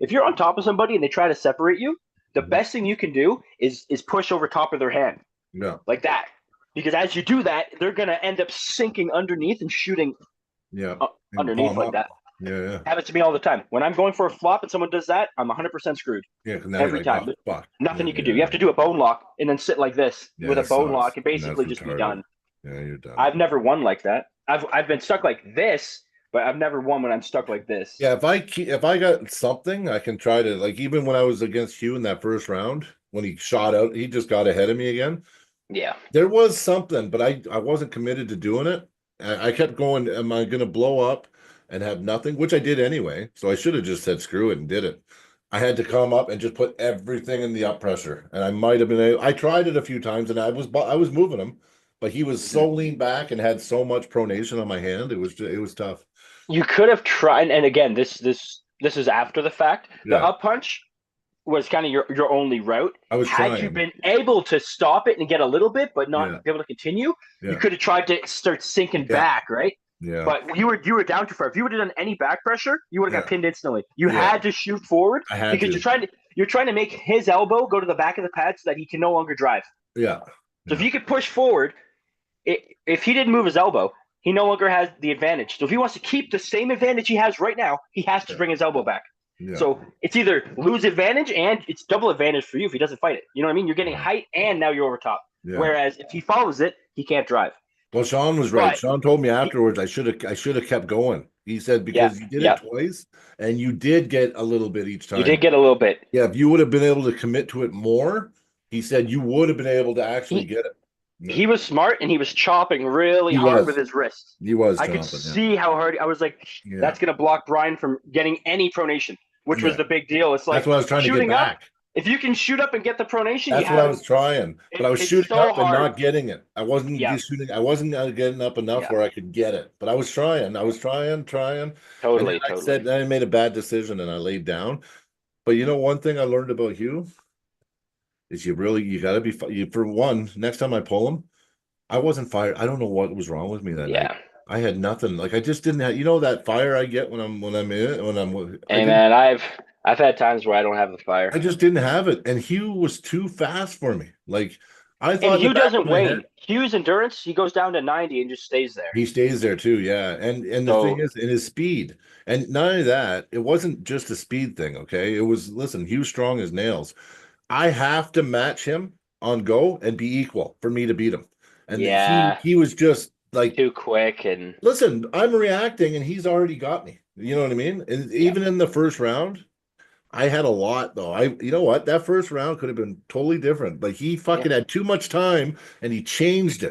S4: if you're on top of somebody and they try to separate you, the best thing you can do is push over top of their hand.
S2: Yeah.
S4: Like that. Because as you do that, they're gonna end up sinking underneath and shooting underneath like that.
S2: Yeah, yeah.
S4: Happens to me all the time. When I'm going for a flop and someone does that, I'm 100% screwed.
S2: Yeah, now
S4: Every
S2: you're like,
S4: time.
S2: oh, fuck.
S4: Nothing
S2: Yeah,
S4: you can do. You have to do a bone lock and then sit like this
S2: Yeah,
S4: with a
S2: that
S4: bone
S2: sucks.
S4: lock and basically
S2: That's
S4: just be
S2: retarded.
S4: done.
S2: Yeah, you're done.
S4: I've never won like that. I've been stuck like this, but I've never won when I'm stuck like this.
S2: Yeah, if I got something, I can try to, like, even when I was against Hugh in that first round, when he shot out, he just got ahead of me again.
S4: Yeah.
S2: There was something, but I wasn't committed to doing it. I kept going, am I going to blow up and have nothing? Which I did anyway. So I should have just said screw it and did it. I had to come up and just put everything in the up pressure. And I might have been able, I tried it a few times and I was moving him, but he was so lean back and had so much pronation on my hand. It was tough.
S4: You could have tried, and again, this is after the fact. The
S2: Yeah.
S4: up punch was kind of your only route.
S2: I was
S4: Had
S2: trying.
S4: you been able to stop it and get a little bit, but not
S2: Yeah.
S4: be able to continue,
S2: Yeah.
S4: you could have tried to start sinking
S2: Yeah.
S4: back, right?
S2: Yeah.
S4: But you were down too far. If you would have done any back pressure, you would have got
S2: Yeah.
S4: pinned instantly. You
S2: Yeah.
S4: had to shoot forward
S2: I had
S4: because
S2: to.
S4: you're trying to make his elbow go to the back of the pad so that he can no longer drive.
S2: Yeah.
S4: So if you could push forward, if he didn't move his elbow, he no longer has the advantage. So if he wants to keep the same advantage he has right now, he has to bring his elbow back.
S2: Yeah.
S4: So it's either lose advantage and it's double advantage for you if he doesn't fight it. You know what I mean? You're getting height and now you're over top.
S2: Yeah.
S4: Whereas if he follows it, he can't drive.
S2: Well, Sean was right.
S4: But-
S2: Sean told me afterwards I should have kept going. He said because you did it twice and you did get a little bit each time.
S4: You did get a little bit.
S2: Yeah, if you would have been able to commit to it more, he said you would have been able to actually get it. Yeah.
S4: He was smart and he was chopping really hard with his wrist.
S2: He was.
S4: I could see how hard. I was like,
S2: Yeah.
S4: that's going to block Brian from getting any pronation, which was the big deal. It's like
S2: that's what I was trying to get
S4: shooting up.
S2: back.
S4: If you can shoot up and get the pronation,
S2: That's what I was trying, but I was
S4: it's
S2: shooting
S4: so
S2: up and
S4: hard.
S2: not getting it. I wasn't shooting. I wasn't getting up enough where I could get it, but I was trying. I was trying.
S4: Totally.
S2: I said I made a bad decision and I laid down. But you know, one thing I learned about Hugh is you got to be. For one, next time I pull him, I wasn't fired. I don't know what was wrong with me that night. I had nothing. Like I just didn't have. You know that fire I get when I'm in it.
S4: Hey man, I've had times where I don't have the fire.
S2: I just didn't have it, and Hugh was too fast for me. Like I thought.
S4: And Hugh doesn't wane. Hugh's endurance, he goes down to 90 and just stays there.
S2: He stays there too, yeah. And the thing is, in his speed, and not only that, it wasn't just a speed thing. Okay, it was. Listen, Hugh's strong as nails. I have to match him on go and be equal for me to beat him. And he was just like
S4: too quick. And
S2: listen, I'm reacting, and he's already got me. You know what I mean? And even in the first round. I had a lot though. You know what? That first round could have been totally different. Like he fucking had too much time and he changed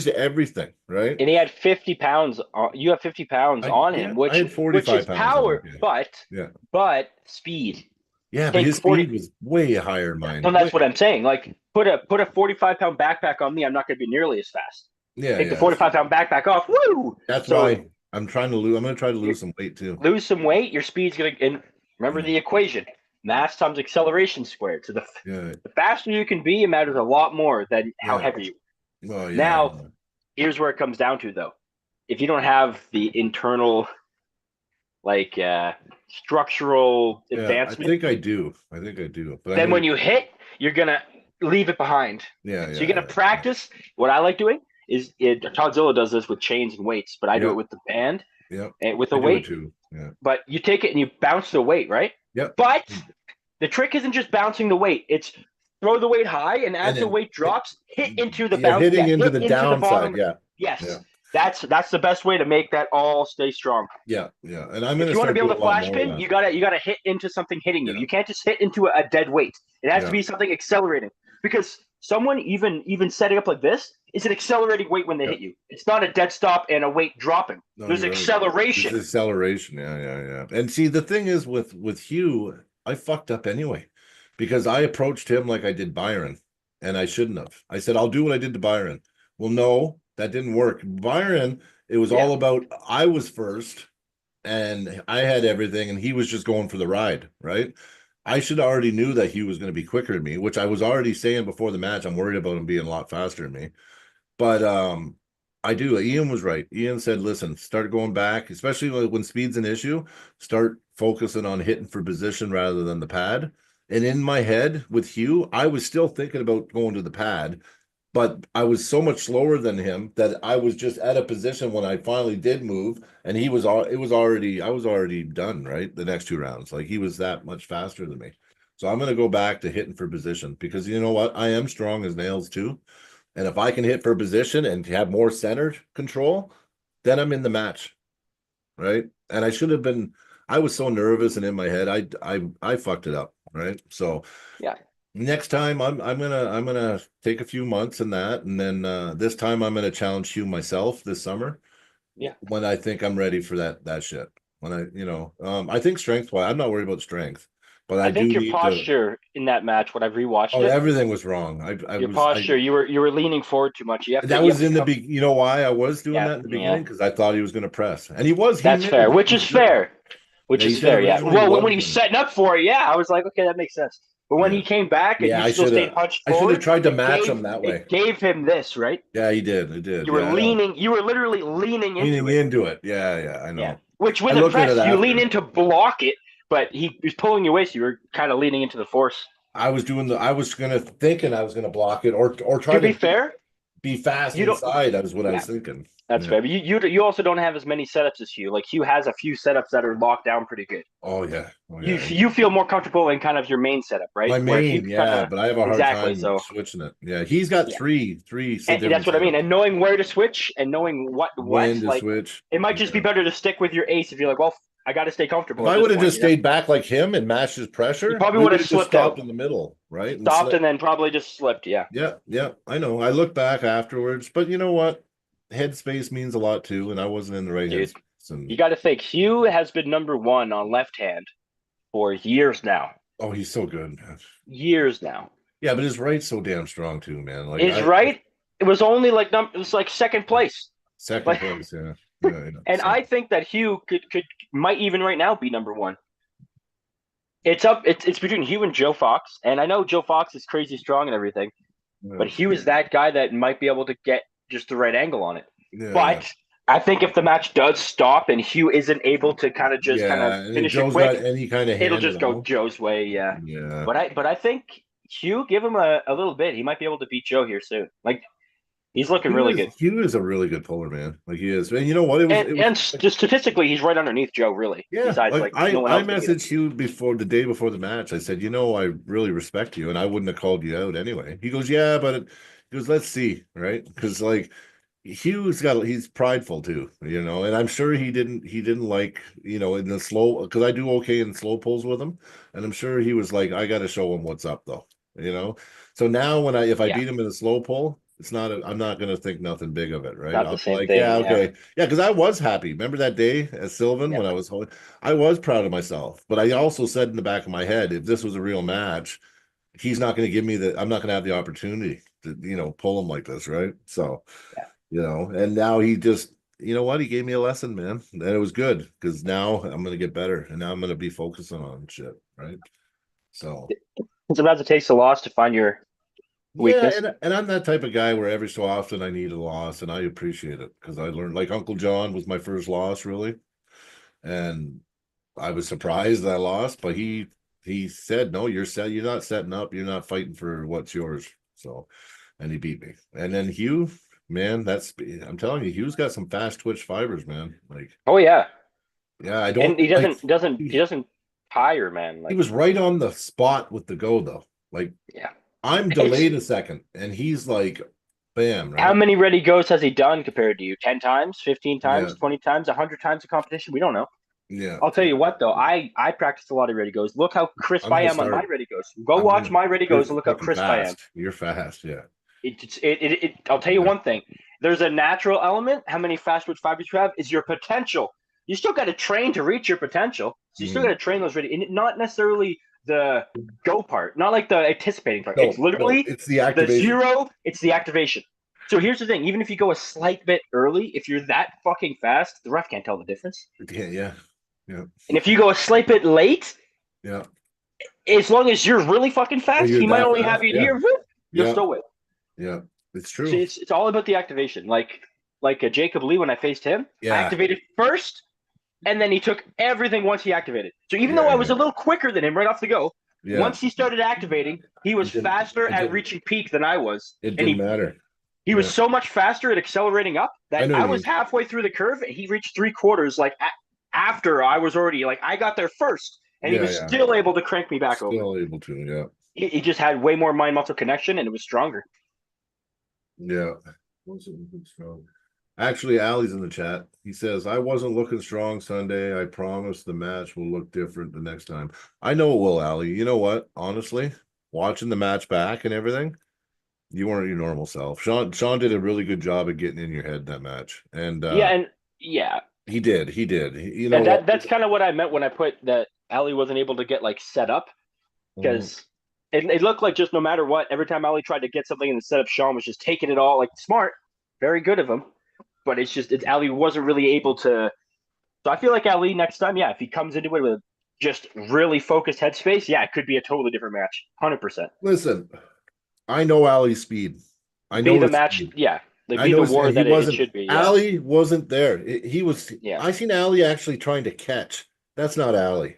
S2: everything, right?
S4: And he had 50 pounds. You have 50 pounds on him,
S2: I had
S4: which
S2: 45
S4: is
S2: pounds on him.
S4: power,
S2: Yeah.
S4: but speed.
S2: Yeah, but
S4: Take
S2: his
S4: 40.
S2: speed was way higher than mine.
S4: And that's what I'm saying. Like put a 45-pound backpack on me, I'm not going to be nearly as fast.
S2: Yeah,
S4: Take the
S2: yeah.
S4: 45-pound backpack off. Woo!
S2: That's
S4: So
S2: why I'm trying to lose. I'm going to try to lose some weight too.
S4: lose some weight. Your speed's going to. And remember the equation: mass times acceleration squared. So
S2: Yeah,
S4: the faster you can be, it matters a lot more than how
S2: yeah.
S4: heavy you are.
S2: Well, yeah.
S4: Now, here's where it comes down to, though. If you don't have the internal, like, structural
S2: Yeah,
S4: advancement,
S2: I think I do. But
S4: then when you hit, you're going to leave it behind.
S2: yeah,
S4: So you're going to practice. What I like doing is, Toddzilla does this with chains and weights, but I do it with the band
S2: yeah.
S4: and with
S2: I
S4: the
S2: do it
S4: weight.
S2: too. Yeah.
S4: But you take it and you bounce the weight, right?
S2: Yep.
S4: But the trick isn't just bouncing the weight. It's throw the weight high, and as
S2: And
S4: the
S2: then
S4: weight drops, hit into the
S2: you're
S4: bounce.
S2: hitting into
S4: hit
S2: the
S4: into
S2: downside.
S4: bottom.
S2: Yeah.
S4: Yes.
S2: Yeah.
S4: That's the best way to make that all stay strong.
S2: Yeah. Yeah. And I'm
S4: If
S2: going
S4: you want to
S2: start
S4: be able
S2: doing
S4: to
S2: a lot
S4: flash
S2: more of
S4: pin,
S2: that.
S4: you gotta hit into something hitting you.
S2: Yeah.
S4: You can't just hit into a dead weight. It has
S2: Yeah.
S4: to be something accelerating, because someone even setting up like this is an accelerating weight when they hit you. It's not a dead stop and a weight dropping.
S2: No,
S4: There's
S2: you're right.
S4: acceleration.
S2: There's acceleration. Yeah, yeah, yeah. And see, the thing is with Hugh, I fucked up anyway, because I approached him like I did Byron, and I shouldn't have. I said, I'll do what I did to Byron. Well, no, that didn't work. Byron, it was all about I was first and I had everything, and he was just going for the ride, right? I should already knew that he was going to be quicker than me, which I was already saying before the match. I'm worried about him being a lot faster than me. But I do. Ian was right. Ian said, listen, start going back, especially when speed's an issue, start focusing on hitting for position rather than the pad. And in my head with Hugh, I was still thinking about going to the pad, but I was so much slower than him that I was just at a position when I finally did move, and I was already done, right? The next two rounds. Like he was that much faster than me. So I'm gonna go back to hitting for position, because you know what? I am strong as nails too. And if I can hit for position and have more center control, then I'm in the match. Right. And I was so nervous and in my head, I fucked it up. Right. So
S4: Yeah.
S2: next time I'm gonna take a few months in that, and then this time I'm gonna challenge Hugh myself this summer.
S4: Yeah.
S2: When I think I'm ready for that shit. When I think strength wise, I'm not worried about strength, but
S4: I
S2: I do
S4: think your
S2: need
S4: posture in that match, when I've rewatched
S2: oh,
S4: it,
S2: everything was wrong.
S4: your posture, you were leaning forward too much. You have to,
S2: that
S4: you
S2: was
S4: have to
S2: in the
S4: come,
S2: be you know why I was doing
S4: yeah,
S2: that in the
S4: yeah.
S2: beginning? Because I thought he was going to press, and he was.
S4: That's fair, which is fair. Which
S2: Yeah, he
S4: is
S2: said
S4: fair, yeah.
S2: originally he
S4: Well,
S2: was
S4: when he was
S2: gonna.
S4: setting up for it, yeah, I was like, okay, that makes sense. But when
S2: Yeah.
S4: he came back and
S2: Yeah,
S4: you still stayed punched
S2: I should have
S4: forward,
S2: tried to match him that way.
S4: it gave him this, right?
S2: Yeah, he did. He did.
S4: You were
S2: Yeah, I know.
S4: you were literally leaning
S2: Leaning
S4: into it.
S2: into it. Yeah, yeah, I know.
S4: Yeah. Which
S2: I
S4: with a
S2: looked at
S4: press,
S2: it
S4: you lean
S2: after.
S4: in to block it, but he was pulling you away, so you were kind of leaning into the force.
S2: I was thinking I was gonna block it or try
S4: To
S2: to
S4: be fair,
S2: be fast
S4: you don't.
S2: inside. That was what I
S4: Yeah.
S2: was thinking.
S4: That's
S2: Yeah.
S4: fair. But you also don't have as many setups as Hugh. Like Hugh has a few setups that are locked down pretty good.
S2: Oh yeah. Oh
S4: You
S2: yeah.
S4: you feel more comfortable in kind of your main setup, right?
S2: My
S4: Where Hugh
S2: main, yeah,
S4: kinda,
S2: but I have a hard
S4: exactly.
S2: time
S4: So
S2: switching it. Yeah, he's got
S4: yeah,
S2: three
S4: and
S2: different
S4: that's what I mean.
S2: setups.
S4: And knowing where to switch and knowing what
S2: When to
S4: like
S2: switch.
S4: it might just be
S2: Yeah.
S4: better to stick with your ace if you're like, well, I got to stay comfortable.
S2: If
S4: At
S2: I
S4: this
S2: would have
S4: point,
S2: just stayed back like him and matched his
S4: you
S2: pressure,
S4: probably
S2: we
S4: would
S2: would
S4: have
S2: have just
S4: slipped out,
S2: stopped in the middle, right?
S4: stopped, and then probably just slipped. Yeah.
S2: Yeah, yeah, I know. I look back afterwards, but you know what? Headspace means a lot too, and I wasn't in the right
S4: Dude,
S2: headspace. And
S4: you got to think Hugh has been number one on left hand for years now.
S2: oh, he's so good, man.
S4: Years now.
S2: Yeah, but his right's so damn strong too, man. Like
S4: His right, it was only like it was like second place.
S2: second
S4: Like,
S2: place, yeah. Yeah,
S4: and I think that Hugh might even right now be number one. It's between Hugh and Joe Fox, and I know Joe Fox is crazy strong and everything, but Hugh is that guy that might be able to get just the right angle on it.
S2: yeah,
S4: But I think if the match does stop and Hugh isn't able to kind of just kind of finish
S2: Joe's
S4: it quick,
S2: got any kind of
S4: it'll
S2: hand
S4: just
S2: at
S4: go
S2: all.
S4: Joe's way. Yeah.
S2: Yeah.
S4: But I think Hugh, give him a little bit. He might be able to beat Joe here soon. Like he's looking really good.
S2: Hugh is a really good puller, man. Like he is. And you know what?
S4: And just statistically, he's right underneath Joe, really.
S2: Yeah,
S4: Besides, no one
S2: I
S4: else can beat him.
S2: messaged you the day before the match. I said, I really respect you, and I wouldn't have called you out anyway. He goes, yeah, but he goes, let's see, right? Because he's prideful too, and I'm sure he didn't like, in the slow, because I do okay in slow pulls with him, and I'm sure he was like, I got to show him what's up though, So now if I
S4: Yeah.
S2: beat him in a slow pull, I'm not going to think nothing big of it, right?
S4: Not the
S2: I'll be
S4: same
S2: like,
S4: thing.
S2: yeah,
S4: Yeah.
S2: okay. Yeah, because I was happy. Remember that day at Sylvan
S4: Yeah.
S2: when I was proud of myself, but I also said in the back of my head, if this was a real match, he's not going to give me I'm not going to have the opportunity to, pull him like this, right? So,
S4: Yeah.
S2: and now he just, what? He gave me a lesson, man. And it was good because now I'm going to get better and now I'm going to be focusing on shit, right? So,
S4: Sometimes it takes a loss to find your
S2: yeah,
S4: weakness.
S2: and I'm that type of guy where every so often I need a loss and I appreciate it because I learned, like Uncle John was my first loss, really. And I was surprised that I lost, but he said, no, you're not setting up, you're not fighting for what's yours. So, and he beat me. And then Hugh, man, I'm telling you, Hugh's got some fast twitch fibers, man. Like,
S4: Oh yeah,
S2: yeah, I
S4: and
S2: don't
S4: he
S2: like
S4: doesn't tire, man.
S2: he
S4: Like,
S2: was right on the spot with the go though. Like,
S4: yeah,
S2: I'm
S4: it's
S2: delayed a second, and he's like, bam,
S4: how
S2: right?
S4: many ready goes has he done compared to you? 10 times, 15
S2: Yeah,
S4: times, 20 times, 100 times of competition? We don't know.
S2: yeah.
S4: I'll tell you what though, I practiced a lot of ready goes. Look how crisp
S2: I'm
S4: I
S2: gonna
S4: am on my
S2: start.
S4: ready goes. Go watch my ready
S2: You're
S4: goes and look how
S2: fucking
S4: crisp I am.
S2: fast. You're fast, yeah.
S4: I'll tell you
S2: Yeah.
S4: one thing. There's a natural element. How many fast twitch fibers you have is your potential. You still got to train to reach your potential. So you still got
S2: Mhm.
S4: to train those ready, and not necessarily the go part, not like the anticipating part. It's
S2: No,
S4: literally
S2: it's the
S4: the
S2: activation.
S4: zero. It's the activation. So here's the thing: even if you go a slight bit early, if you're that fucking fast, the ref can't tell the difference.
S2: Yeah, yeah, yeah,
S4: And if you go a slight bit late,
S2: yeah.
S4: as long as you're really fucking
S2: And
S4: fast,
S2: you're
S4: he might
S2: that
S4: only have
S2: fast.
S4: you
S2: Yeah,
S4: here. Whoop, you'll
S2: yeah,
S4: still win.
S2: yeah. It's
S4: So
S2: true.
S4: it's all about the activation. Like Jacob Lee when I faced him, I
S2: Yeah,
S4: activated first, and then he took everything once he activated. So even though
S2: yeah,
S4: I was
S2: yeah,
S4: a little quicker than him right off the go,
S2: yeah.
S4: once he started activating, he was
S2: It didn't.
S4: faster
S2: It
S4: at
S2: didn't.
S4: reaching peak than I was,
S2: It
S4: and
S2: didn't
S4: he
S2: matter.
S4: he was
S2: Yeah,
S4: so much faster at accelerating up
S2: I
S4: that
S2: know
S4: I
S2: you
S4: was
S2: mean.
S4: halfway through the curve, and he reached 3/4 after I was already like I got there first, and he
S2: Yeah,
S4: was
S2: yeah.
S4: still able to crank me back over.
S2: Still able to. Yeah,
S4: He just had way more mind muscle connection, and it was stronger.
S2: yeah. Wasn't looking strong. Actually, Ali's in the chat. He says, I wasn't looking strong Sunday. I promise the match will look different the next time. I know it will, Ali. You know what? Honestly, watching the match back and everything, you weren't your normal self. Sean did a really good job of getting in your head that match. And
S4: Yeah, and yeah,
S2: he did. You know
S4: and
S2: what?
S4: that's kind of what I meant when I put that Ali wasn't able to get like set up
S2: Mhm.
S4: because it looked like just no matter what, every time Ali tried to get something in the setup, Sean was just taking it all like smart, very good of him. But it's Ali wasn't really able to. So I feel like Ali next time, yeah, if he comes into it with just really focused headspace, yeah, it could be a totally different match, 100%.
S2: Listen, I know Ali's speed. I
S4: Be
S2: know
S4: the
S2: his
S4: match,
S2: speed.
S4: yeah, like
S2: I
S4: be the
S2: know
S4: war
S2: and he
S4: that it
S2: wasn't.
S4: should be, yeah,
S2: Ali wasn't there. He was.
S4: yeah,
S2: I seen Ali actually trying to catch. That's not Ali.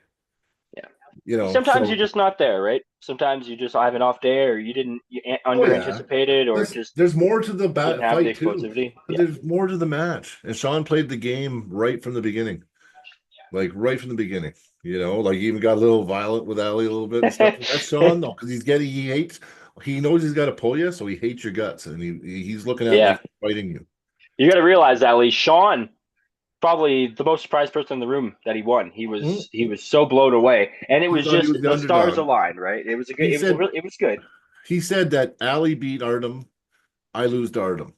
S4: yeah. Sometimes you're
S2: So
S4: just not there, right? Sometimes you just have an off day, or you
S2: oh
S4: under
S2: yeah.
S4: anticipated, or
S2: This
S4: just
S2: there's more to the
S4: didn't have the
S2: fight too.
S4: explosivity.
S2: But
S4: Yeah,
S2: there's more to the match. And Sean played the game right from the beginning. Like right from the beginning. Like he even got a little violent with Ali a little bit and stuff. That's Sean though, because he knows he's got to pull you, so he hates your guts and he's looking at
S4: yeah.
S2: like fighting you.
S4: You got to realize that Lee Sean probably the most surprised person in the room that he won. He
S2: Mhm.
S4: was he was so blown away, and it
S2: He
S4: was
S2: thought he
S4: just
S2: was the
S4: the stars
S2: underdog.
S4: aligned, right? It was a good.
S2: He
S4: It
S2: said
S4: really it was good.
S2: he said that Ali beat Artem, I lose to Artem.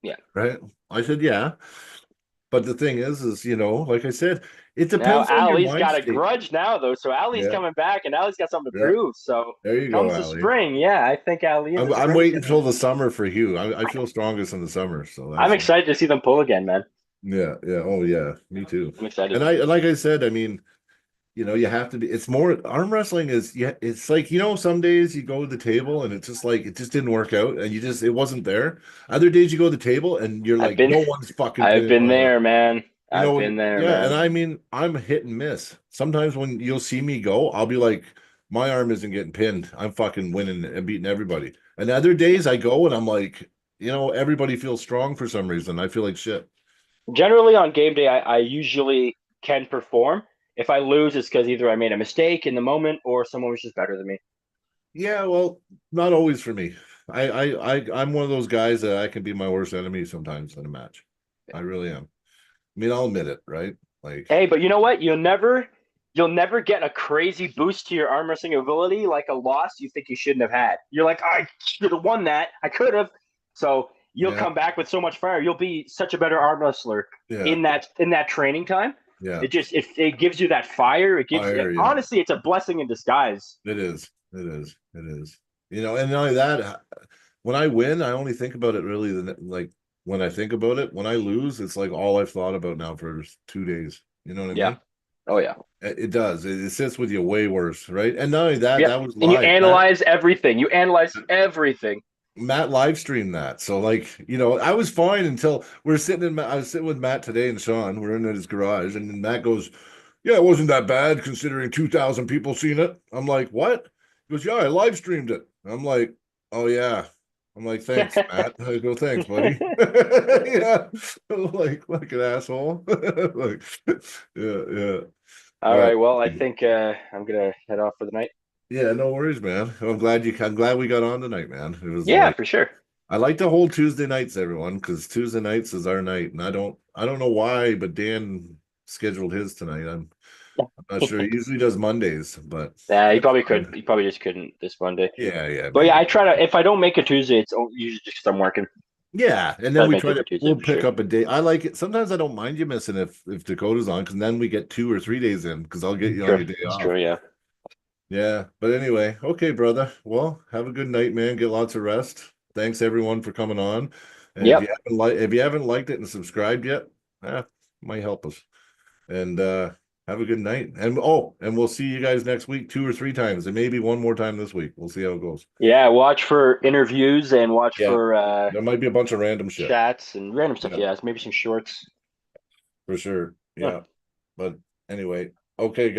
S4: Yeah.
S2: Right? I said, yeah. But the thing is, like I said, it
S4: Now
S2: depends on your
S4: Ali's
S2: mind
S4: got a
S2: state.
S4: grudge now though, so Ali's
S2: Yeah,
S4: coming back, and Ali's got something to
S2: yeah.
S4: prove. So
S2: There you go,
S4: comes the
S2: Ali.
S4: spring, yeah, I think Ali in the
S2: I'm
S4: spring.
S2: waiting until the summer for Hugh. I feel strongest in the summer, so
S4: I'm
S2: that's
S4: excited to see them pull again, man.
S2: yeah, yeah. Oh yeah, me too.
S4: I'm excited.
S2: And like I said, I mean, you have to be. It's more arm wrestling is yeah. It's like some days you go to the table and it's just like it just didn't work out, and it wasn't there. Other days you go to the table and you're
S4: I've
S2: like,
S4: been
S2: no one's fucking
S4: I've
S2: pinning
S4: been
S2: my arm.
S4: there, man. I've been there,
S2: Yeah, and
S4: man.
S2: I mean, I'm hit and miss. Sometimes when you'll see me go, I'll be like, my arm isn't getting pinned. I'm fucking winning and beating everybody. And other days I go and I'm like, everybody feels strong for some reason. I feel like shit.
S4: Generally on game day, I usually can perform. If I lose, it's because either I made a mistake in the moment or someone was just better than me.
S2: Yeah, well, not always for me. I'm one of those guys that I can be my worst enemy sometimes in a match. I really am. I mean, I'll admit it, right? Like,
S4: Hey, but you know what? You'll never get a crazy boost to your arm wrestling ability like a loss you think you shouldn't have had. You're like, I should have won that. I could have. So you'll
S2: yeah,
S4: come back with so much fire. You'll be such a better arm wrestler
S2: yeah,
S4: in that training time.
S2: yeah.
S4: It gives you that fire. It gives
S2: Fire, yeah.
S4: honestly, it's a blessing in disguise.
S2: It is. It is. It is. You know, and not only that, when I win, I only think about it really like when I think about it. When I lose, it's like all I've thought about now for 2 days. You know what I
S4: Yeah.
S2: mean?
S4: Oh yeah.
S2: It does. It sits with you way worse, right? And not only that,
S4: Yeah.
S2: that was
S4: And you
S2: live.
S4: analyze everything. You analyze everything.
S2: Matt live streamed that. So like, you know, I was fine until I was sitting with Matt today and Sean. We're in his garage, and then Matt goes, "Yeah, it wasn't that bad considering 2,000 people seen it." I'm like, "What?" He goes, "Yeah, I live streamed it." I'm like, "Oh yeah." I'm like, "Thanks, Matt." I go, "Thanks, buddy." Yeah. Like an asshole. Like, yeah, yeah.
S4: All
S2: But
S4: right. Well, I think I'm gonna head off for the night.
S2: yeah, no worries, man. I'm glad we got on tonight, man. It was
S4: Yeah,
S2: like
S4: for sure.
S2: I like to hold Tuesday nights, everyone, because Tuesday nights is our night, and I don't know why, but Dan scheduled his tonight. I'm not sure. He usually does Mondays, but
S4: Yeah, he
S2: that's
S4: probably could.
S2: fine.
S4: He probably just couldn't this Monday.
S2: Yeah, yeah,
S4: But yeah,
S2: maybe.
S4: I try to. If I don't make a Tuesday, it's usually just 'cause I'm working.
S2: Yeah, and
S4: Try
S2: then
S4: to make up for Tuesday
S2: we'll
S4: for
S2: pick
S4: sure.
S2: up a day. I like it. Sometimes I don't mind you missing if Dakota's on, because then we get 2 or 3 days in, because I'll get you on
S4: True.
S2: your day
S4: It's
S2: off.
S4: true. Yeah.
S2: Yeah, but anyway, okay, brother. Well, have a good night, man. Get lots of rest. Thanks everyone for coming on. And
S4: Yep.
S2: if you haven't liked it and subscribed yet, might help us. And have a good night. And we'll see you guys next week 2 or 3 times, and maybe one more time this week. We'll see how it goes.
S4: Yeah. Watch for interviews and watch
S2: Yeah,
S4: for
S2: there might be a bunch of random shit.
S4: chats and random stuff.
S2: Yeah,
S4: Yeah. Maybe some shorts.
S2: for sure.
S4: Yeah.
S2: Yeah. But anyway, okay, guys.